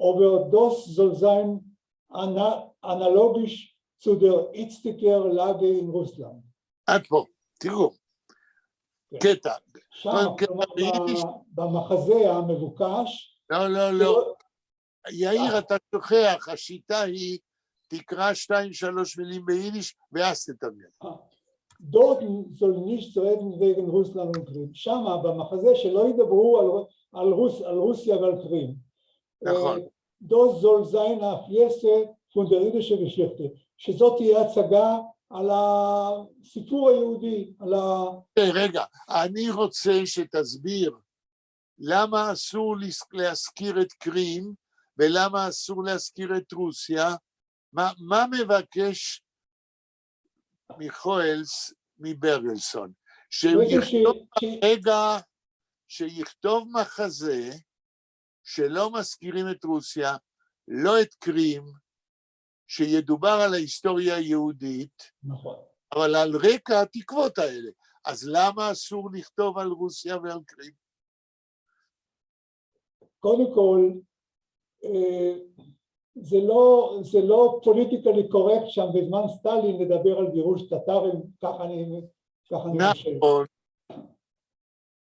aber das soll sein analogisch zu der jetzigen Lage in Russland. עד פה, תראו, קטע. שם, במחזה המבוקש. לא. יאיר, אתה שוכח, השיטה היא, תקרא 2-3 מילים ביידיש, ואז תתרגם. Dort soll nicht reden wegen Russland und Krim. שמה, במחזה שלא ידברו על רוסיה ועל קרים. נכון. Das soll sein eine Pjese von der jüdischen Geschichte. שזאת תהיה הצגה על הסיפור היהודי, על ה... רגע, אני רוצה שתסביר למה אסור להזכיר את קרים, ולמה אסור להזכיר את רוסיה, מה מבקש מיכאלס מברגלסון? שיכתוב מחזה שלא מזכירים את רוסיה, לא את קרים, שידובר על ההיסטוריה היהודית, נכון. אבל על רקע התקוות האלה. אז למה אסור לכתוב על רוסיה ועל קרים? קודם כל, זה לא פוליטיקלי קורקט שם בזמן סטלין לדבר על גירוש טטרים, ככה אני חושב. נכון.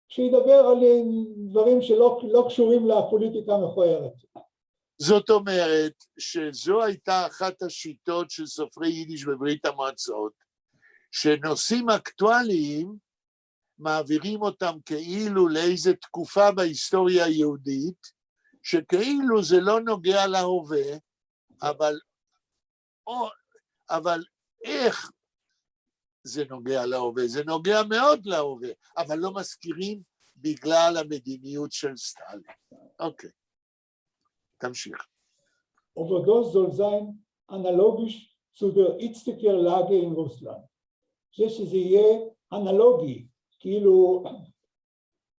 שידבר על דברים שלא קשורים לפוליטיקה המכוערת. זאת אומרת שזו הייתה אחת השיטות של סופרי יידיש בברית המועצות, שנושאים אקטואליים מעבירים אותם כאילו לאיזו תקופה בהיסטוריה היהודית, שכאילו זה לא נוגע להווה, אבל איך זה נוגע להווה? זה נוגע מאוד להווה, אבל לא מזכירים בגלל המדיניות של סטלין. אוקיי, תמשיך. Aber das soll sein analogisch zu der jetzigen Lage in Russland. שזה יהיה אנלוגי, כאילו...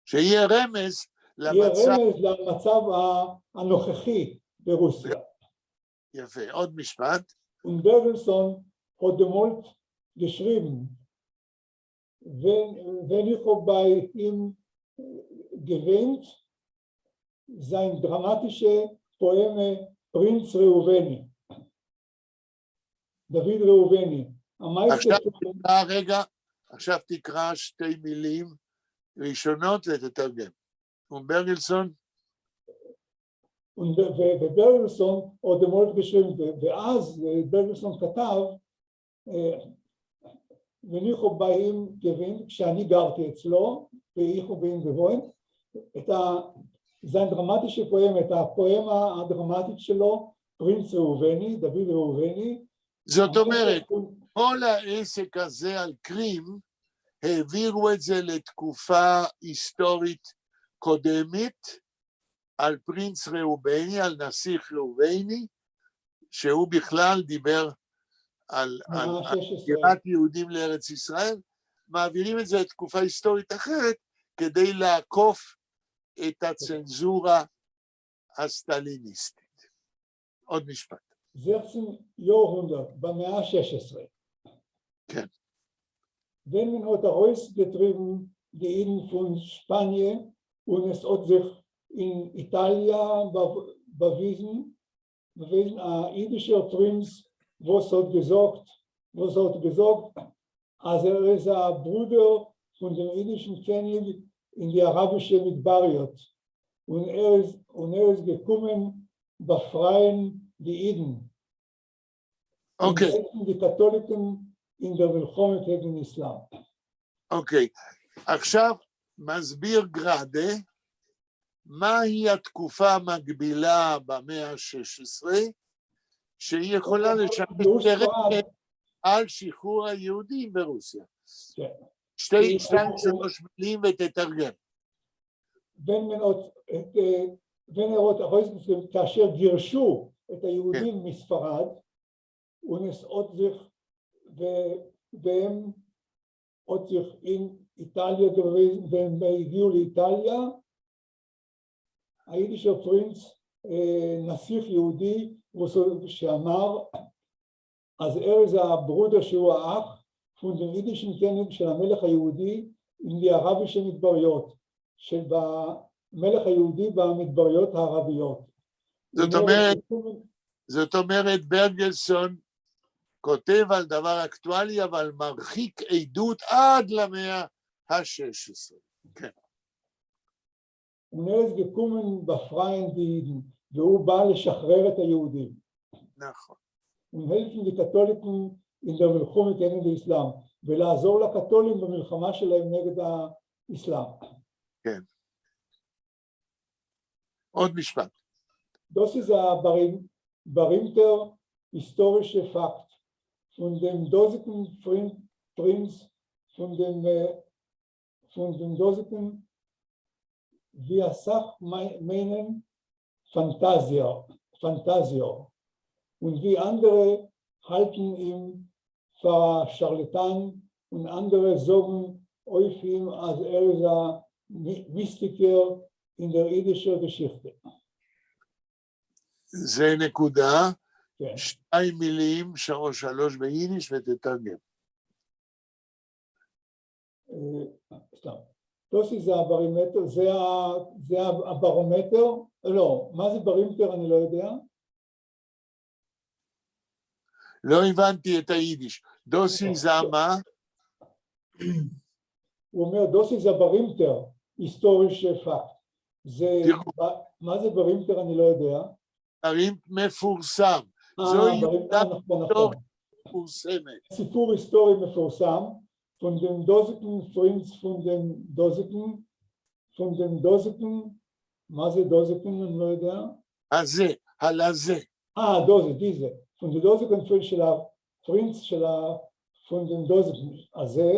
שיהיה רמז למצב הנוכחי ברוסיה. יפה, עוד משפט. Und Bergelsson hat demult geschrieben, wenn ich bei ihm gewinnt, sein dramatische Poeme Prinz Reuveni, דוד ראובני. עכשיו תקרא שתי מילים ראשונות ותתרגם. וברגלסון? וברגלסון עוד אמרת בשביל, ואז ברגלסון כתב וניחו באים גבין, כשאני גרתי אצלו, ואיכו באים גבוהן, זה הדרמטי את הפואמה הדרמטית שלו, פרינץ ראובני, דוד ראובני. זאת אומרת, כל העסק הזה על קרים, העבירו את זה לתקופה היסטורית קודמת, על פרינץ ראובני, על נסיך ראובני, שהוא בכלל דיבר על הגירת יהודים לארץ ישראל, מעבירים את זה לתקופה היסטורית אחרת, כדי לעקוף את הצנזורה הסטליניסטית. עוד משפט. 16. Jahrhundert, במאה ה-16. כן. Wenn man hat herausgetrieben die Iden von Spanien und es hat sich in Italien bewiesen, ein jüdischer Prinz, was hat gesagt, als ist ein Bruder von dem jüdischen König in die arabische Midbariot und ist gekommen, befreien die Iden. Okay. Und die Katholiken in der מלחמת נגד האסלאם. אוקיי, עכשיו מסביר גראדה מהי התקופה המקבילה במאה ה-16 שהיא יכולה לשמש כרקע על שחרור היהודים ברוסיה. שתיים, שלוש מילים ותתרגם. כאשר גירשו את היהודים מספרד, ונסעות זך והם עוד in איטליה והם הגיעו לאיטליה, היידישר פרינץ, נסיך יהודי שאמר, אז זה הברודר שהוא האח, von dem jüdischen König של המלך היהודי עם die arabische מדבריות, של המלך היהודי במדבריות הערביות. זאת אומרת ברגלסון כותב על דבר אקטואלי, אבל מרחיק עדות עד למאה ה-16. כן. ונרס גקומן בפריין דידן, והוא בא לשחרר את היהודים. נכון. ומהלפים לקתוליקים in der מלחמת נגד האסלאם, ולעזור לקתולים במלחמה שלהם נגד האסלאם. כן. עוד משפט. Das ist ein berühmter historischer Fakt. Von dem dosigen Prinz, von dem dosigen, wir meinen, Fantasio. Und wie andere halten ihn für Charlatan und andere sagen auf ihn, als ist ein Mystiker in der jüdischen Geschichte. זה נקודה. שתיים מילים, שלוש ביידיש ותתרגם. סתם. תוסי זה הברומטר, זה הברומטר, לא, מה זה ברומטר אני לא יודע. לא הבנתי את היידיש. דוסי זה מה? הוא אומר, דוסי זה ברומטר, היסטורי שפקט. מה זה ברומטר אני לא יודע. ברומטר מפורסם. זוהי יהודה היסטורית מפורסמת. סיפור היסטורי מפורסם, von dem dosigen Prinz, von dem dosigen, מה זה דוזיקן, אני לא יודע? הזה, הלזה. דוזי, דיזה. von dem dosigen Prinz של הפרינץ של von dem dosigen הזה,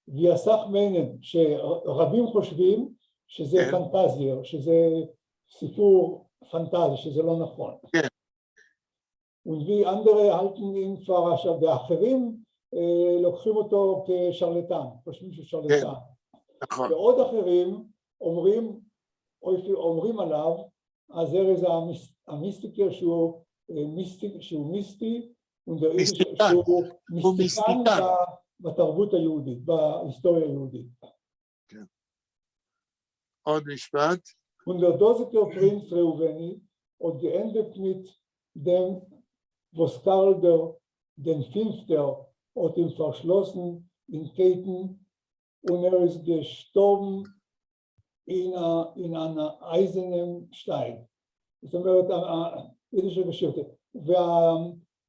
ויסח מיינן, שרבים חושבים שזה פנטזיה, שזה סיפור פנטזיה, שזה לא נכון. כן. ולוי אנדרה halten ihn für ואחרים לוקחים אותו כשרלטן, חושבים שהוא שרלטן. נכון. ועוד אחרים אומרים עליו, אז זה המיסטיקר שהוא מיסטי, שהוא מיסטיקן בתרבות היהודית, בהיסטוריה היהודית. כן. עוד משפט. Und der Dosiker Prinz Reuveni hat geendet mit dem, was Karl den Fünfter hat ihn verschlossen in Ketten und ist gestorben in einem eisernen Stein. זאת אומרת, איזושהי בשבטה.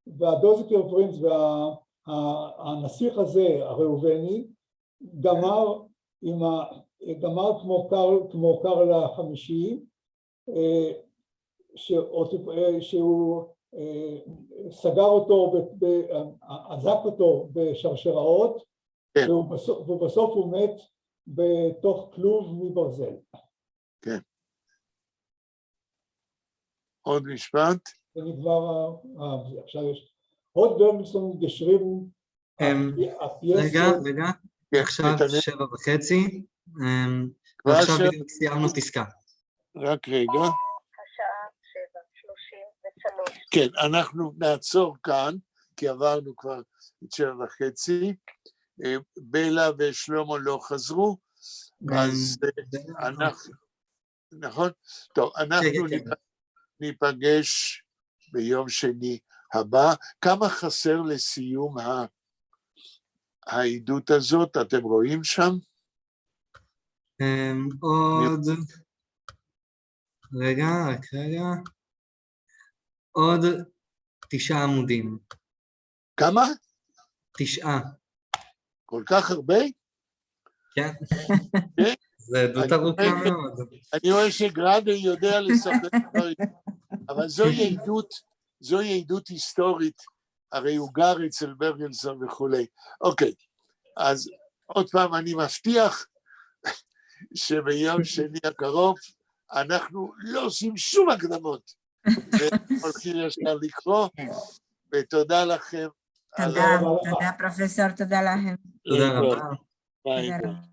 והדוזיקר פרינץ והנסיך הזה, הראובני, גמר כמו קרל החמישי, שהוא סגר אותו, אזק אותו בשרשראות, כן. ובסוף הוא מת בתוך כלוב מברזל. כן. עוד משפט? זה נגמר, עכשיו יש עוד ברמילסון גשרים, רגע, כן, עכשיו נתנאל. 7:30, כבר ועכשיו עכשיו- בדיוק סיימנו פסקה. רק רגע. השעה 7:33. כן, אנחנו נעצור כאן, כי עברנו כבר את 7:30. בלה ושלמה לא חזרו, אז אנחנו, נכון? טוב, אנחנו כן. ניפגש ביום שני הבא. כמה חסר לסיום העדות הזאת? אתם רואים שם? עוד... רגע, עוד 9 עמודים. כמה? 9. כל כך הרבה? כן. כן? זה עדות ארוכה מאוד. אני רואה שגראדר יודע לספר דברים, אבל זוהי עדות היסטורית, הרי הוא גר אצל ברגלסון וכולי. אוקיי, אז עוד פעם אני מבטיח שביום שני הקרוב אנחנו לא עושים שום הקדמות, והולכים ישר לקרוא, ותודה לכם. תודה פרופסור, תודה לכם. תודה רבה. ביי. תודה רבה.